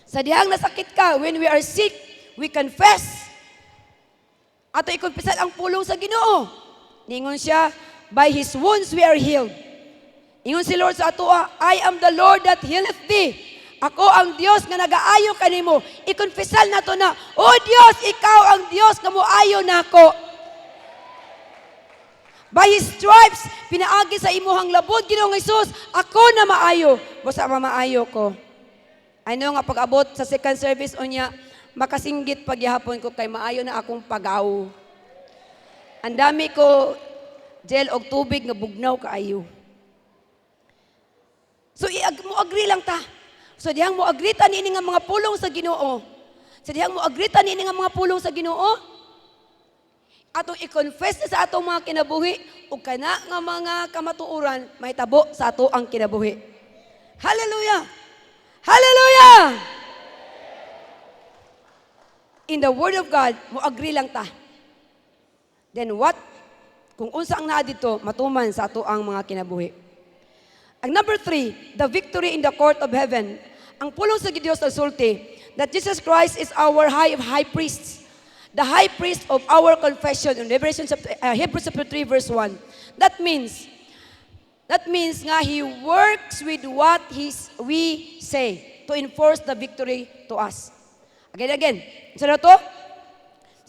Sa dihang nasakit ka, when we are sick, we confess. Ato ikumpisan ang pulong sa Ginoo. Ningon siya, by His wounds we are healed. Ingon si Lord sa ato, I am the Lord that healeth thee. Ako ang Dios nga nagaayo kanimo. Ikonfesal nato na, oh Dios, ikaw ang Dios nga moayo nako. By His stripes, pinaagi sa imuhang labod, Ginoong Hesus, ako na maayo. Basta mamaayo ko. Ano nga pag-abot sa second service o niya, makasinggit pagyahapon ko kay maayo na akong pagaw. Ang dami ko gel og tubig nga bugnaw kaayo. So mo agree lang ta. So dihang mo agree ta niini nga mga pulong sa Ginoo. So dihang mo agree ta niini nga mga pulong sa Ginoo. Atong i-confess na sa atong mga kinabuhi ug kana nga mga kamatuoran mahitabo sa ato ang kinabuhi. Hallelujah! Hallelujah! In the Word of God, mo agree lang ta. Then what? Kung unsa ang naa dito, matuman sa ato ang mga kinabuhi. Ang number 3, the victory in the court of heaven. Ang pulong sa Dios nagsulti that Jesus Christ is our high priest. The high priest of our confession in Hebrews chapter 3 verse 1. That means nga He works with what we say to enforce the victory to us. Again. So na to,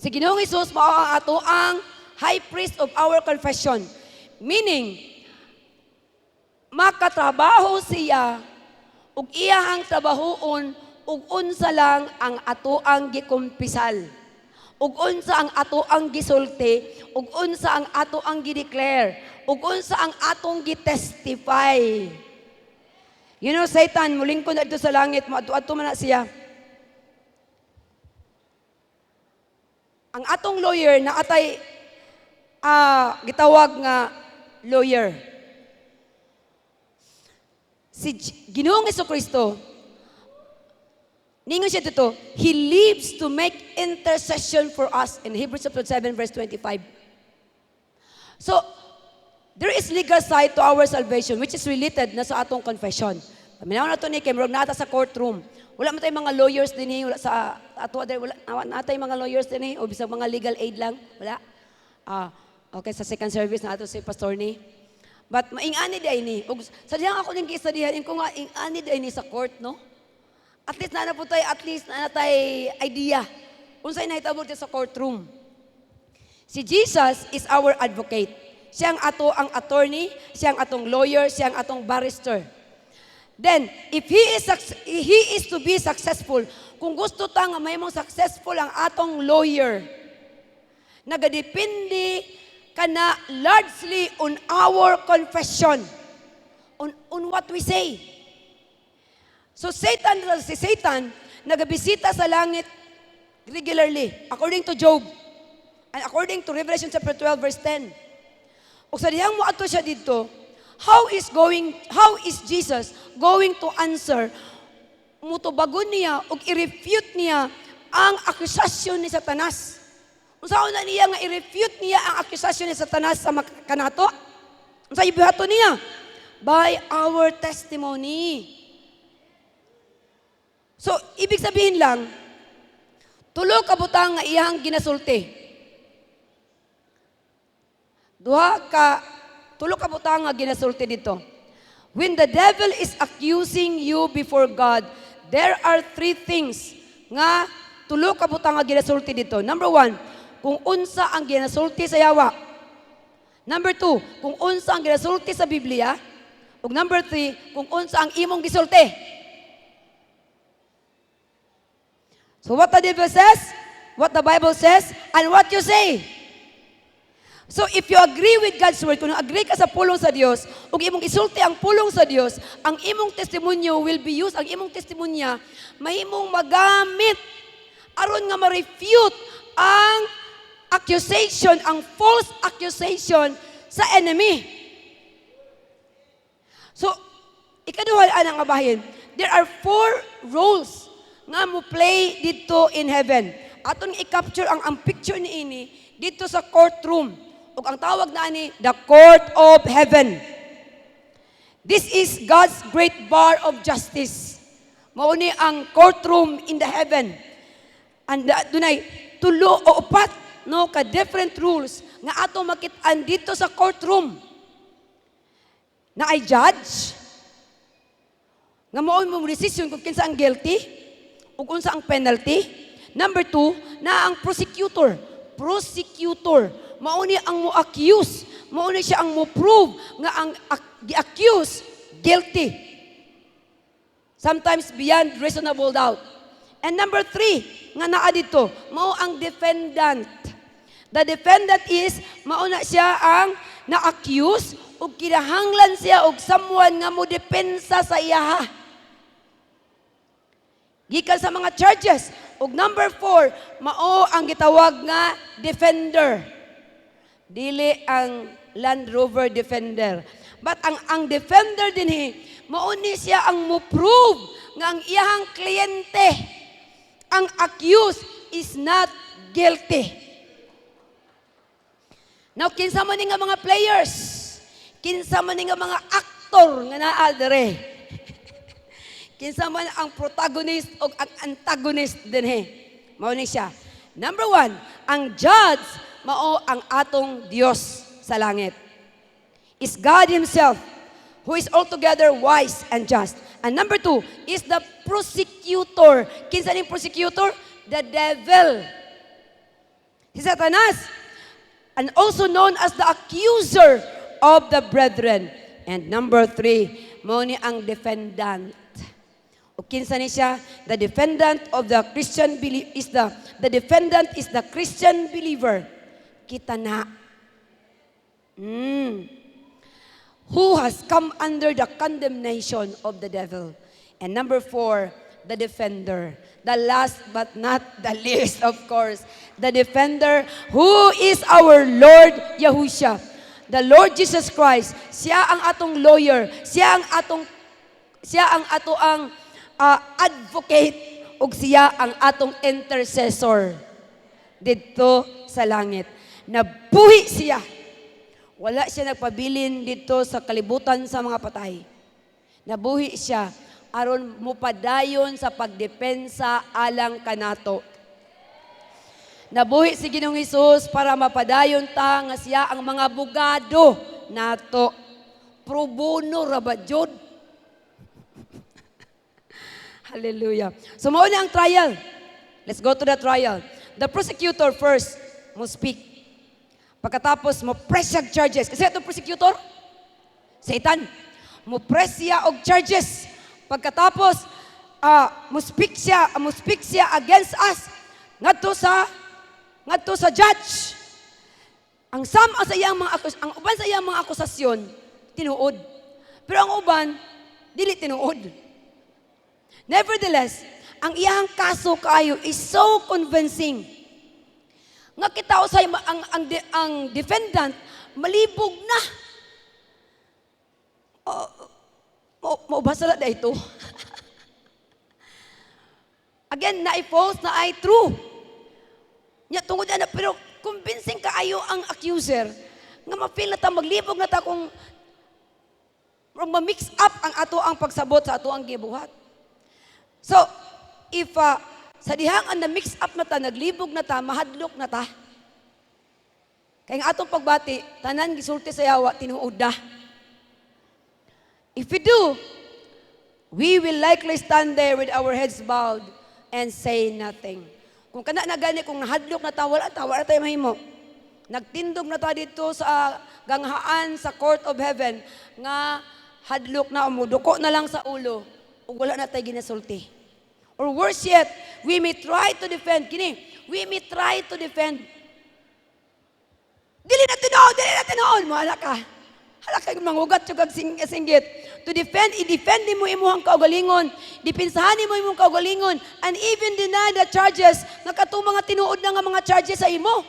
si Ginoong Hesus mao ang ato ang high priest of our confession. Meaning, makatrabaho siya ug iyahang trabahoon ug unsa lang ang ato ang gikumpisal. Ug unsa ang ato ang gisulti, ug unsa ang ato ang gideclare, ug unsa ang atong gitestify. You know, Satan, muling ko na dito sa langit, ato man na siya. Ang atong lawyer na atay gitawag nga lawyer. Si Ginoong Jesucristo, ningon siya dito, He lives to make intercession for us in Hebrews chapter 7 verse 25. So, there is legal side to our salvation which is related na sa atong confession. Paminaw na ito ni Kim, nata sa courtroom. Wala man tayong mga lawyers din wala sa ato wala na tayong mga lawyers din o bisag mga legal aid lang, wala. Okay, sa second service na ato si Pastor ni. But maingani day ni. Ug sa diyang ako ning gistudihan ko nga ingani day ni sa court, no? At least na po tayo, idea. Unsay nahitabo sa courtroom. Si Jesus is our advocate. Siya ang ato ang attorney, siya ang atong lawyer, siya ang atong barrister. Then, if he is to be successful, kung gusto ta nga mahimong successful ang atong lawyer, nagadepende kana largely on our confession, on what we say. So si Satan, nagabisita sa langit regularly, according to Job, and according to Revelation chapter 12 verse 10. O sa dihang mo ato siya dito, how is Jesus going to answer? Mutubagon niya o i-refute niya ang akusasyon ni Satanas. Unsaon na niya nga i-refute niya ang akusasyon ni Satanas sa kanato? Unsa ibuhaton niya? By our testimony. So, ibig sabihin lang, tulo ka butang nga iyang ginasulti. Tulo ka butang nga ginasulti dito. When the devil is accusing you before God, there are three things nga tulo ka butang nga ginasulti dito. Number one, kung unsa ang ginasulti sa yawa. Number two, kung unsa ang ginasulti sa Biblia. Ug number three, kung unsa ang imong gisulti. So what the devil says, what the Bible says, and what you say. So if you agree with God's word, kung agree ka sa pulong sa Dios, ug imong isulti ang pulong sa Dios, ang imong testimonyo will be used, ang imong testimonya mahimong magamit aron nga ma-refute ang accusation, ang false accusation sa enemy. So, ikaduha anang nga bahin, there are 4 roles nga mo play dito in heaven. Aton i-capture ang picture ni ini dito sa courtroom. Ug ang tawag na ani, the court of heaven. This is God's great bar of justice. Mao ni ang courtroom in the heaven. And dunay tulo o upat no ka different rules nga ato makit-an dito sa courtroom. Na ay judge nga mao mo decision kung kinsa ang guilty ug unsa ang penalty. Number 2, na ang prosecutor. Mao ni ang mo-accuse, mao ni siya ang mo-prove nga ang gi-accuse guilty. Sometimes beyond reasonable doubt. And number 3, nga naa dito, mao ang defendant. The defendant is, mao na siya ang na-accuse ug kinahanglan siya og someone nga mo depensa sa iyaha. Gikan sa mga charges. Ug number 4, mao ang gitawag nga defender. Dili ang Land Rover Defender. But ang defender dinhi, mao ni siya ang mo-prove nga ang iyang kliyente, ang accused is not guilty. Now, kinsa man ni nga mga players, kinsa man ni nga mga aktor nga naa dere. Kinsa man ang protagonist o ang antagonist dinhi. Mao ni siya. Number 1, ang judge mao ang atong Dios sa langit. Is God Himself, who is altogether wise and just. And number 2, is the prosecutor. Kinsa ning prosecutor? The devil. Si Satanas. And also known as the accuser of the brethren. And number 3, mao ni ang defendant. O kinsa ni siya? The defendant of the Christian is the defendant is the Christian believer. Kita na. Who has come under the condemnation of the devil. And number 4, the defender. The last but not the least, of course, the defender who is our Lord Yahushua. The Lord Jesus Christ, siya ang atong lawyer, siya ang atoang advocate, ug siya ang atong intercessor dito sa langit. Nabuhi siya. Wala siya nagpabilin dito sa kalibutan sa mga patay. Nabuhi siya aron mupadayon sa pagdepensa alang kanato. Nabuhi si Ginoong Hesus para mapadayon ta nga siya ang mga abogado nato. Pro bono ra ba jud? Hallelujah. So mao na ang trial. Let's go to the trial. The prosecutor first must speak. Pagkatapos mo press siya charges. Kasi itong prosecutor, Satan, mo press siya og charges. Pagkatapos mo speak siya against us ngadto sa judge. Ang uban sa iyang mga akusasyon tinuod. Pero ang uban dili tinuod. Nevertheless, ang iyang kaso kaayo is so convincing. Nga kita usay ang defendant malibog na. Maubasa na ito. Again, na false, na ay true. Nya tungod na pero convincing kaayo ang accuser nga ma-feel na ta maglibog na ta kung ma-mix up ang pagsabot sa ato ang gibuhat. So, if sa dihang na mix up na ta, naglibog na ta, mahadlok na ta. Kaya nga atong pagbati, tanan gisulti sa yawa, tinuod na. If we do, we will likely stand there with our heads bowed and say nothing. Kung kana na gani, kung nahadlok na wala tayo mahimo. Nagtindog na ta dito sa ganghaan sa court of heaven nga hadlok na umuduko na lang sa ulo ug wala na tayo ginasulti. Or worse yet, we may try to defend. We may try to defend. Dili na tinuod. Mahala ka. Hala ka mangugat yung singgit. To defend, i-defend mo imuhang kaugalingon. Dipinsahan mo imong kaugalingon. And even deny the charges nga katong mga tinuod na nga mga charges sa imo.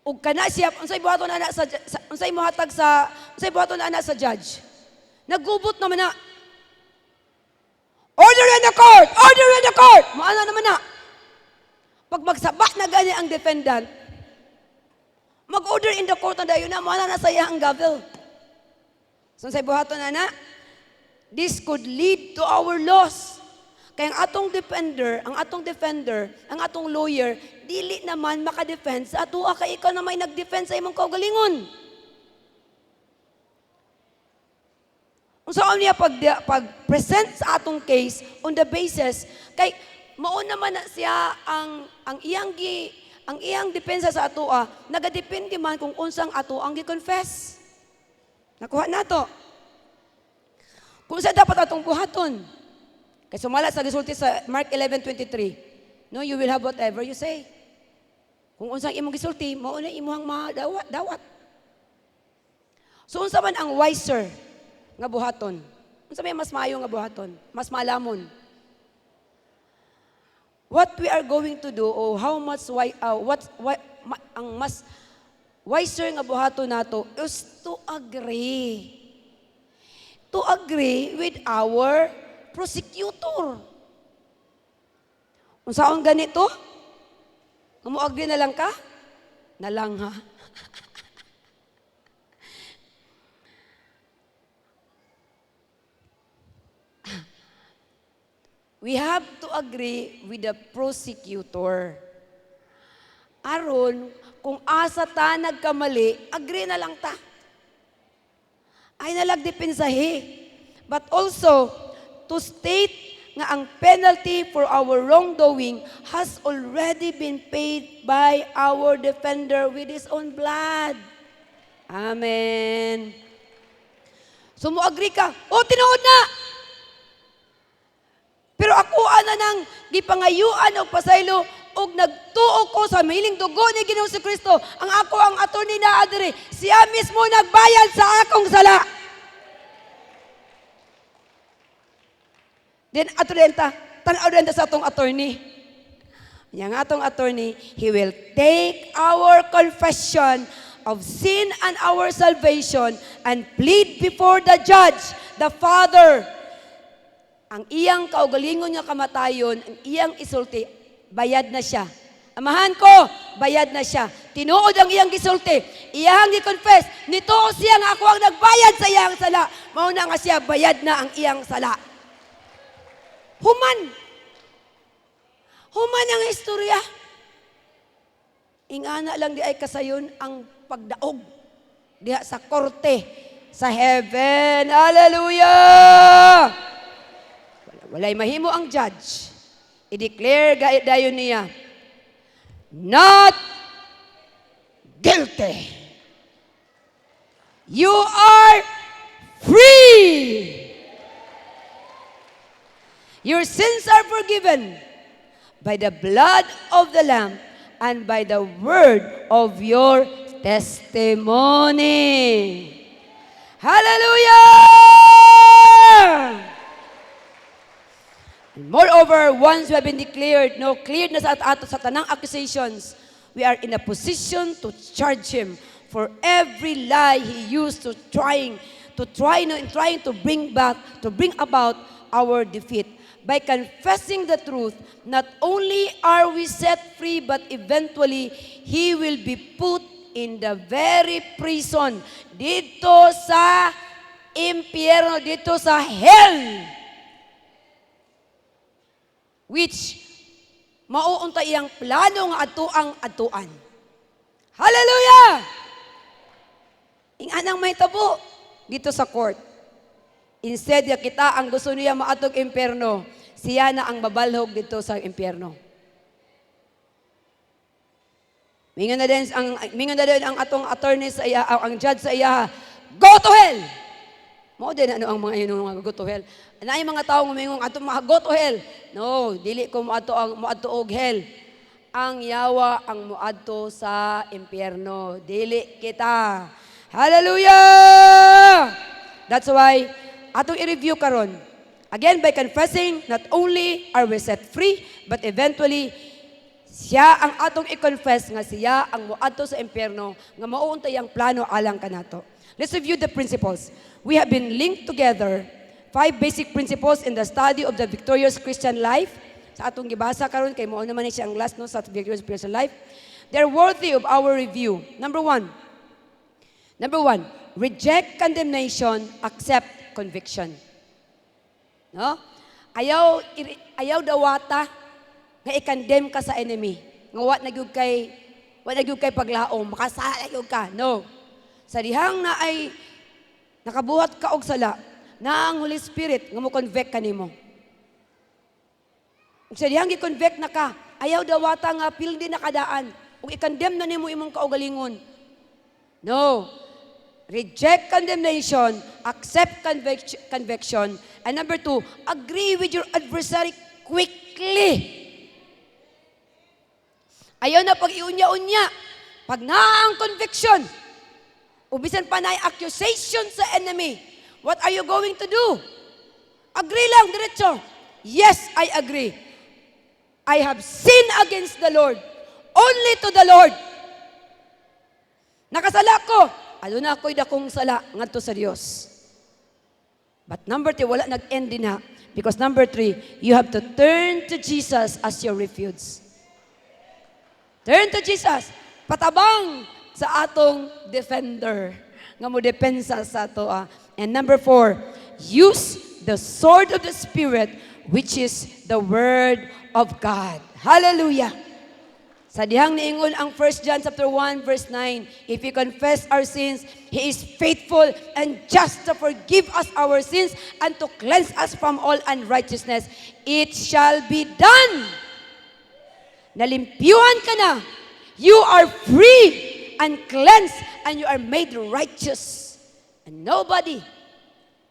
Ug kana siya, unsay buhaton ana sa judge. Naggubot naman na. Order in the court! Order in the court! Maana naman na. Pag magsabak na gani ang defendant, mag-order in the court na dayon na, maana na saya ang gavel. So sa buhaton na, this could lead to our loss. Kaya ang atong defender, ang atong lawyer, dili naman makadefend sa ato kay ikaw na may nag-defend sa imong kaugalingon. Kung saan niya pag-present sa atong case on the basis, kay mao naman na siya ang iyang depensa sa ato nagadepende man kung unsang ato ang gi-confess. Nakuha nato. Kung sa dapat atong buhaton. Kay sumala sa gisulti sa Mark 11:23. No, you will have whatever you say. Kung unsang imong gisulti, mao na imong dawat. So unsa man ang wiser nga buhaton? Unsa may mas maayo nga buhaton? Mas malamon. What we are going to do or how much ang mas wiser nga buhaton nato is to agree. To agree with our prosecutor. Unsaon ganito? Mo agree na lang ka? Na lang ha. We have to agree with the prosecutor. Aron, kung asa ta nagkamali, agree na lang ta. Ay nalagdepensahe. But also, to state nga ang penalty for our wrongdoing has already been paid by our defender with his own blood. Amen. So mo agree ka, tinuod na! Pero ako nang gipangayuan og pasaylo og nagtuo ko sa miling dugo ni Ginoong Kristo, ang ako ang attorney na adiri, siya mismo nagbayad sa akong sala. Then tan-aw sa atong attorney. Yang atong attorney, he will take our confession of sin and our salvation and plead before the judge, the Father. Ang iyang kaugalingon nga kamatayon, ang iyang isulti, bayad na siya. Amahan ko, bayad na siya. Tinuod ang iyang gisulti. Iyang gi-confess, nituo siya nga ako ang nagbayad sa iyang sala. Mauna nga siya, bayad na ang iyang sala. Human ang istorya. Ingana lang di ay kasayon ang pagdaog diha sa korte sa heaven. Hallelujah! Walay mahimo ang judge. I-declare dayon niya, not guilty. You are free. Your sins are forgiven by the blood of the Lamb and by the word of your testimony. Hallelujah! Moreover, once we have been declared, cleared na sa tanang accusations, we are in a position to charge him for every lie he used to trying to bring about our defeat. By confessing the truth, not only are we set free, but eventually, he will be put in the very prison dito sa impyerno, dito sa hell, which mauunta iyang plano nga atuan. Hallelujah! Inganang may tabo. dito sa court. Instead, ya kita ang gusto niya maatog impyerno, siya na ang babalhog dito sa impyerno. Mingon na din ang atong attorney sa iya, ang judge sa iya, go to hell! Mao din ano ang mga yun mga go to hell. Naay mga tao ngumingong atong mga go to hell. No, dili ko moadto og hell. Ang yawa ang moadto sa impyerno, dili kita. Hallelujah! That's why atong i-review karon. Again, by confessing, not only are we set free, but eventually siya ang atong i-confess nga siya ang moadto sa impyerno nga mauuntay ang plano alang kanato. Let's review the principles. We have been linked together 5 basic principles in the study of the victorious Christian life. Sa atong gibasa karon kay mao naman ni siya ang last no sa victorious Christian life. They're worthy of our review. Number one, reject condemnation, accept conviction. No? Ayaw dawata nga i-condemn ka sa enemy. Nga wa nagyud kay paglaom, makasala gyud ka. No. Sa dihang na ay nakabuhat ka og sala, na ang Holy Spirit nga mo convict kanimo. Ug sa dihang gi-convict na ka, ayaw dawata nga pildi na kadaan ug i-condemn na nimo imong kaugalingon. No. Reject condemnation, accept conviction, and number 2, agree with your adversary quickly. Ayaw na pag-iunya-unya. Pag naang conviction, ubisan pa na accusation sa enemy, what are you going to do? Agree lang, diretso. Yes, I agree. I have sinned against the Lord. Only to the Lord. Nakasala ko. Ano na ako'y dakong sala ngadto sa Dios. But number 3, wala nag-end din ha. Because number 3, you have to turn to Jesus as your refuge. Turn to Jesus. Patabang sa atong defender. Nga mo depensa sa ato. And number 4, use the sword of the Spirit, which is the Word of God. Hallelujah. Sa dihang niingon ang 1 John chapter 1 verse 9, if we confess our sins, He is faithful and just to forgive us our sins and to cleanse us from all unrighteousness. It shall be done. Nalimpyuhan ka na. You are free and cleansed and you are made righteous. And nobody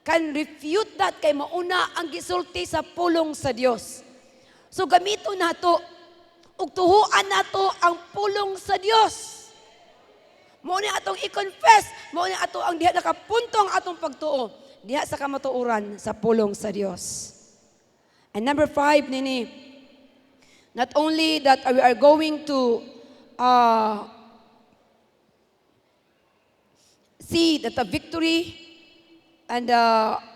can refute that kay mauna ang gisulti sa pulong sa Dios. So gamito nato ug tuhuan nato ang pulong sa Dios. Mao ni atong i-confess, mao ni ato ang diha nakapunto ang atong pagtuo diha sa kamatuoran sa pulong sa Dios. And number 5 nini, not only that we are going to see that the victory and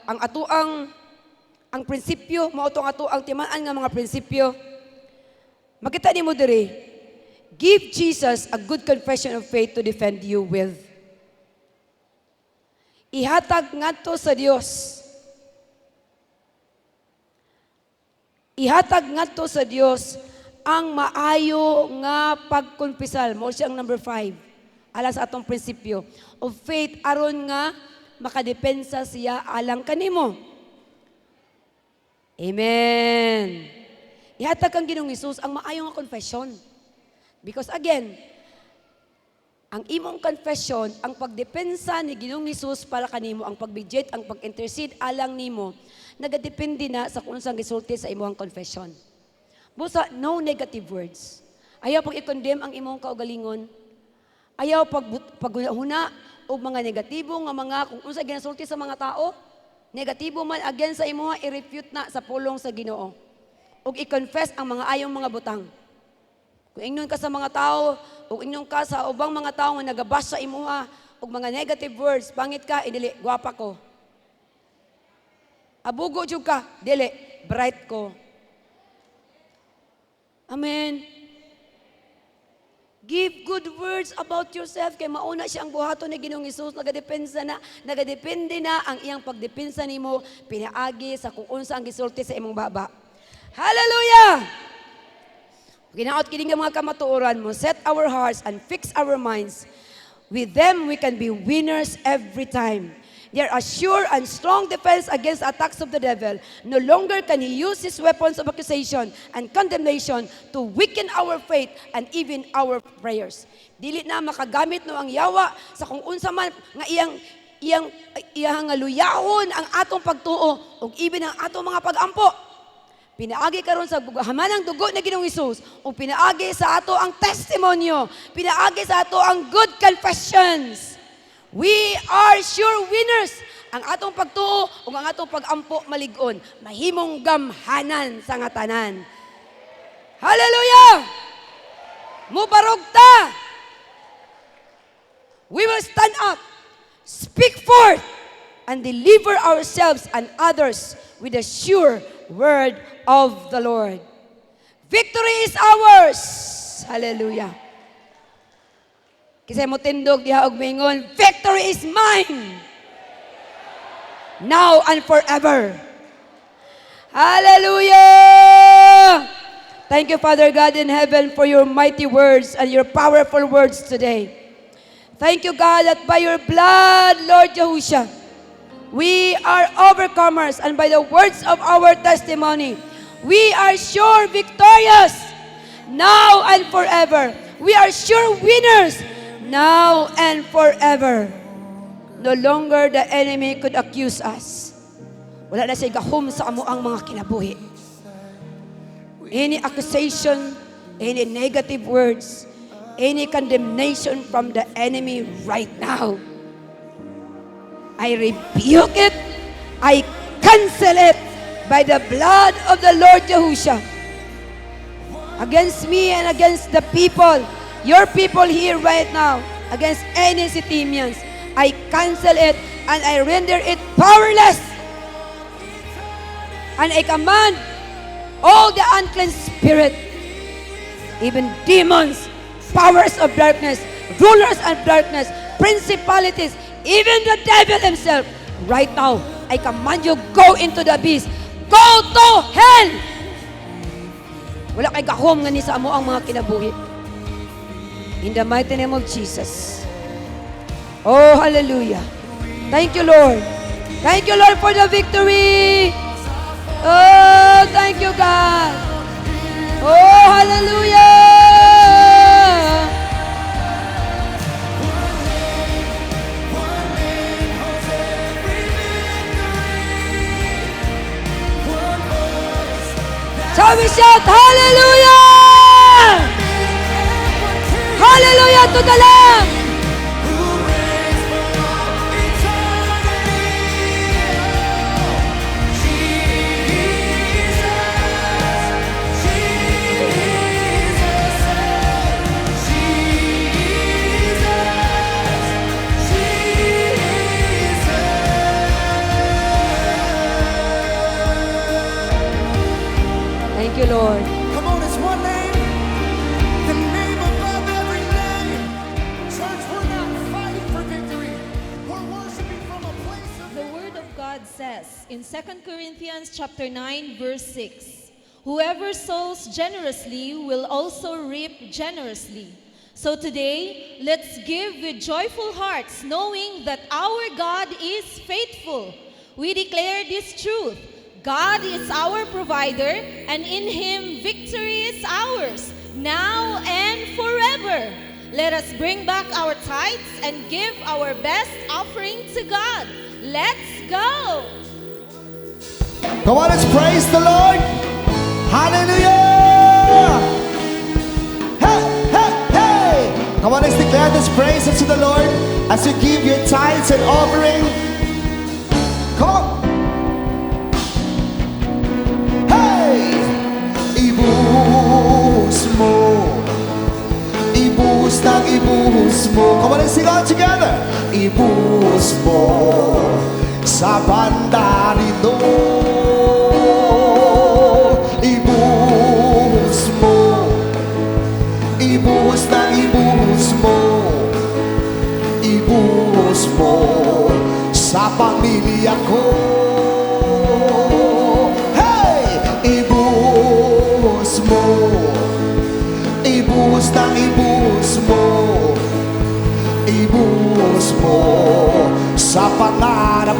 ang atuang ang prinsipyo, mao tong atuang timaan nga mga prinsipyo. Makita nimo diri, give Jesus a good confession of faith to defend you with. Ihatag ngadto sa Dios. Ihatag ngadto sa Dios ang maayo nga pagkonfesal. Mo siyang number 5. Alang sa atong prinsipyo of faith aron nga makadepensa siya alang kanimo. Amen. Ihatag kang Ginoong Hesus ang maayo nga confession. Because again, ang imong confession, ang pagdepensa ni Ginoong Hesus para kanimo, ang pagbidget, ang pag-intercede alang nimo, nagadepende na sa kung saan gisulti sa imong confession. Busa, no negative words. Ayaw pag i-condemn ang imong kaugalingon. Ayaw paghuna o mga negatibo nga mga kung unsa ginasulti sa mga tao, negatibo man again sa imo, i-refute na sa pulong sa Ginoo. Ug i-confess ang mga ayong mga butang. Kung ingnon ka sa mga tao, o ingnon ka sa ubang mga tao nga nagabash sa imuha, ug mga negative words, pangit ka, dili, gwapa ko. Abugo jud ka, dili, bright ko. Amen. Give good words about yourself kay mauna siya ang buhaton ni Ginoong Hesus, nagadepende na ang iyang pagdepensa nimo pinaagi sa kung unsa ang gisulti sa imong baba. Hallelujah! Ginaot kini nga mga kamatuoran mo, set our hearts and fix our minds. With them we can be winners every time. They are a sure and strong defense against attacks of the devil. No longer can he use his weapons of accusation and condemnation to weaken our faith and even our prayers. Dili na makagamit no ang yawa sa kung unsa man nga iyang luyahon ang atong pagtuo ug even ang atong mga pag-ampo. Pinaagi karon sa hamanang dugo na Ginoong Hesus ug pinaagi sa ato ang testimonyo, pinaagi sa ato ang good confessions. We are sure winners. Ang atong pagtuo ug ang atong pag-ampo malig-on, mahimong gamhanan sa nga tanan. Hallelujah! Mubarog ta! We will stand up, speak forth, and deliver ourselves and others with the sure word of the Lord. Victory is ours! Hallelujah! Kasi mo tindog diha og mingon, victory is mine! Now and forever! Hallelujah! Thank you, Father God in heaven, for your mighty words and your powerful words today. Thank you, God, that by your blood, Lord Yahushua, we are overcomers, and by the words of our testimony, we are sure victorious now and forever. We are sure winners now and forever. No longer the enemy could accuse us. Wala na siya gahom sa amo ang mga kinabuhi. Any accusation, any negative words, any condemnation from the enemy right now, I rebuke it, I cancel it by the blood of the Lord Yahushua. Against me and against the people, your people here right now, against any Sitimians, I cancel it and I render it powerless. And I command all the unclean spirit, even demons, powers of darkness, rulers of darkness, principalities, even the devil himself, right now, I command you, go into the abyss. Go to hell! Wala kay gahom nga ni sa amo ang mga kinabuhi. In the mighty name of Jesus. Oh, hallelujah. Thank you, Lord. Thank you, Lord, for the victory. Oh, thank you, God. Oh, hallelujah. Shall we shout hallelujah? Hallelujah to the Lamb. Thank you, Lord. Come on, it's one name. The name above every name. Church, we're not fighting for victory. We're worshiping from a place of... The Word of God says in 2 Corinthians chapter 9, verse 6, whoever sows generously will also reap generously. So today, let's give with joyful hearts, knowing that our God is faithful. We declare this truth. God is our provider, and in Him victory is ours, now and forever. Let us bring back our tithes and give our best offering to God. Let's go! Come on, let's praise the Lord. Hallelujah. Hey, hey, hey. Come on, let's declare this praise to the Lord as you give your tithes and offering. Come on. Hey! Ibuhos mo. Ibuhos ng ibuhos mo. Come on, let's sing all together. Ibuhos mo sa banda nito. Ibuhos mo. Ibuhos ng ibuhos mo. Ibuhos mo sa pamilya ko. Ibuhos ng ibuhos mo. Ibuhos mo sa pangarap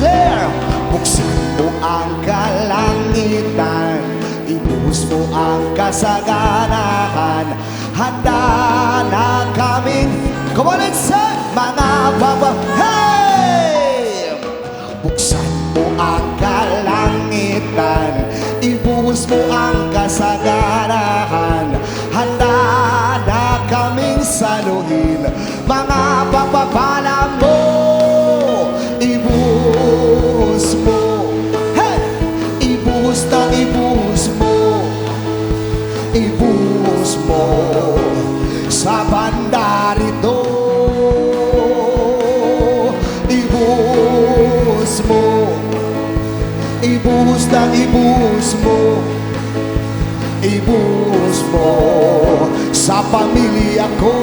declare, buksan mo ang kalangitan, ibuhos mo ang kasaganahan. Handa na kaming, come on and say, mga baba, hey! Buksan mo ang kalangitan, ibuhos mo ang kasaganahan. Handa na kaming saluhin, mga pagpapala mo, ibuhos mo. Hey! Ibuhos na ibuhos mo, ibuhos mo sa banda rito. Ibuhos mo, ibuhos na ibuhos mo, ibuhos mo sa pamilya ko.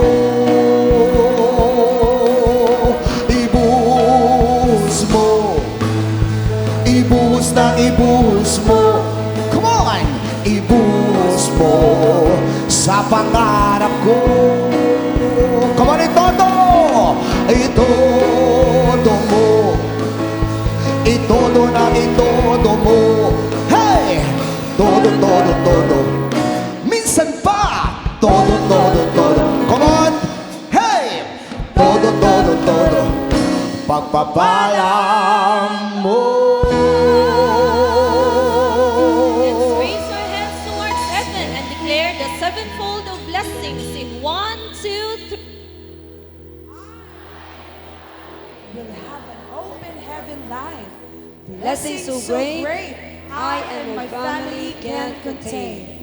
Ibuhos mo, ibuhos na ibuhos mo. Come on! Ibuhos mo sa pangarap ko. Come on, itodo! Itodo mo, itodo na itodo mo. Hey! Todo, todo, todo. Minsan pa, todo, todo, todo. Come on! Hey! Todo, todo, todo. Pagpapala mo. Let's raise our hands towards heaven and declare the sevenfold of blessings in 1, 2, 3. We'll have an open heaven life. Blessings so great, I and my family can't contain.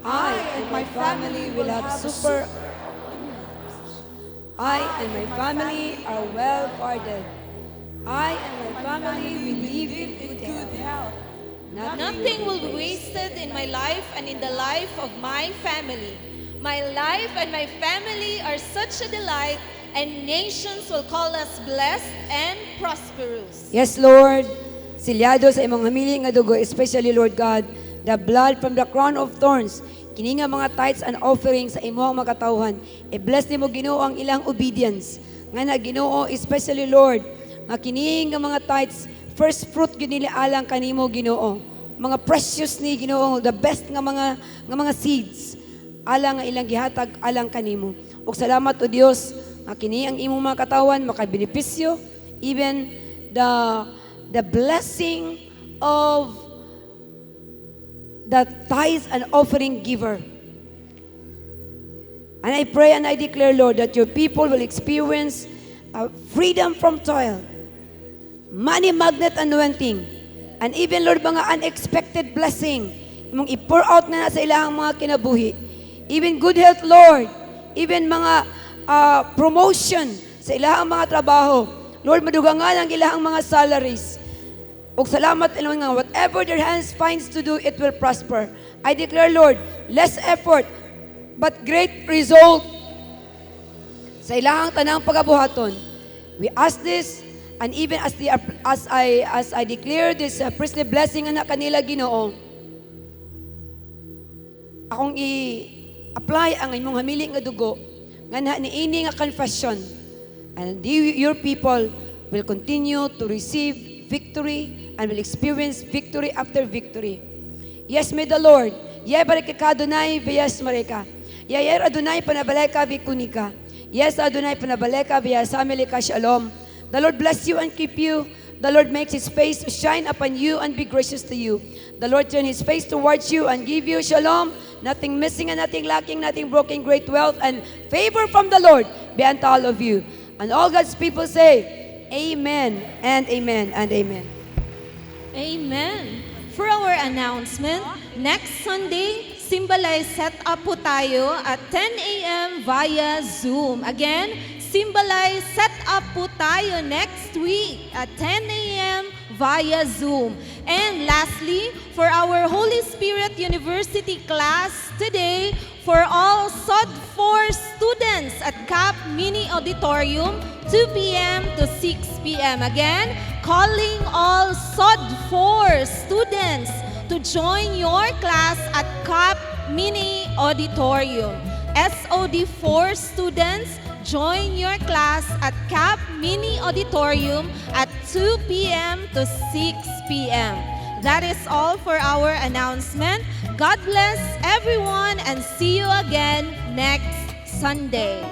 I and my family will have super. I and my family are well guarded. I and my family will live in good health. Nothing will be wasted in my life and in the life of my family. My life and my family are such a delight, and nations will call us blessed and prosperous. Yes, Lord. Silyado sa imong hamili nga dugo, especially, Lord God, the blood from the crown of thorns, kini nga mga tithes and offerings sa imong makatawhan. I-bless nimo Ginoo ang ilang obedience. Nga na Ginoo, especially, Lord, nga kini nga mga tithes, first fruit ginili alang kanimo Ginoo. Mga precious ni Ginoo, the best nga mga seeds alang nga ilang gihatag alang kanimo. Ug salamat o Dios, nga kini ang imong mga katawan makabenepisyo, even the blessing of the tithes and offering giver. And I pray and I declare, Lord, that your people will experience freedom from toil, money magnet anointing, and even, Lord, mga unexpected blessing, mong i-pour out na sa ilang mga kinabuhi. Even good health, Lord, even mga promotion sa ilang mga trabaho. Lord, madugangan ang ilang mga salaries. O salamat, Lord, nga whatever their hands finds to do, it will prosper. I declare, Lord, less effort, but great result sa ilang tanang pagabuhaton. We ask this, and even as I declare this priestly blessing na kanila Ginoo, akong i-apply ang imong hamili nga dugo, nga niini nga confession, and your people will continue to receive victory and will experience victory after victory. Yes, may the Lord. Yay, barikika Adonai, v'yas marika. Yayer Adonai, panabaleka, v'kunika. Yes, Adonai, panabaleka, v'yas amelika, shalom. The Lord bless you and keep you. The Lord makes His face to shine upon you and be gracious to you. The Lord turn His face towards you and give you shalom. Nothing missing and nothing lacking, nothing broken, great wealth and favor from the Lord be unto all of you. And all God's people say, Amen and amen and amen. Amen. For our announcement, next Sunday, Symbolize set up po tayo at 10 a.m. via Zoom. Again, Symbolize set up po tayo next week at 10 a.m. via Zoom. And lastly, for our Holy Spirit University class today, for all SOD 4 students at CAP Mini Auditorium, 2 p.m. to 6 p.m. Again, calling all SOD 4 students to join your class at CAP Mini Auditorium. SOD 4 students, join your class at CAP Mini Auditorium at 2 p.m. to 6 p.m. That is all for our announcement. God bless everyone and see you again next Sunday.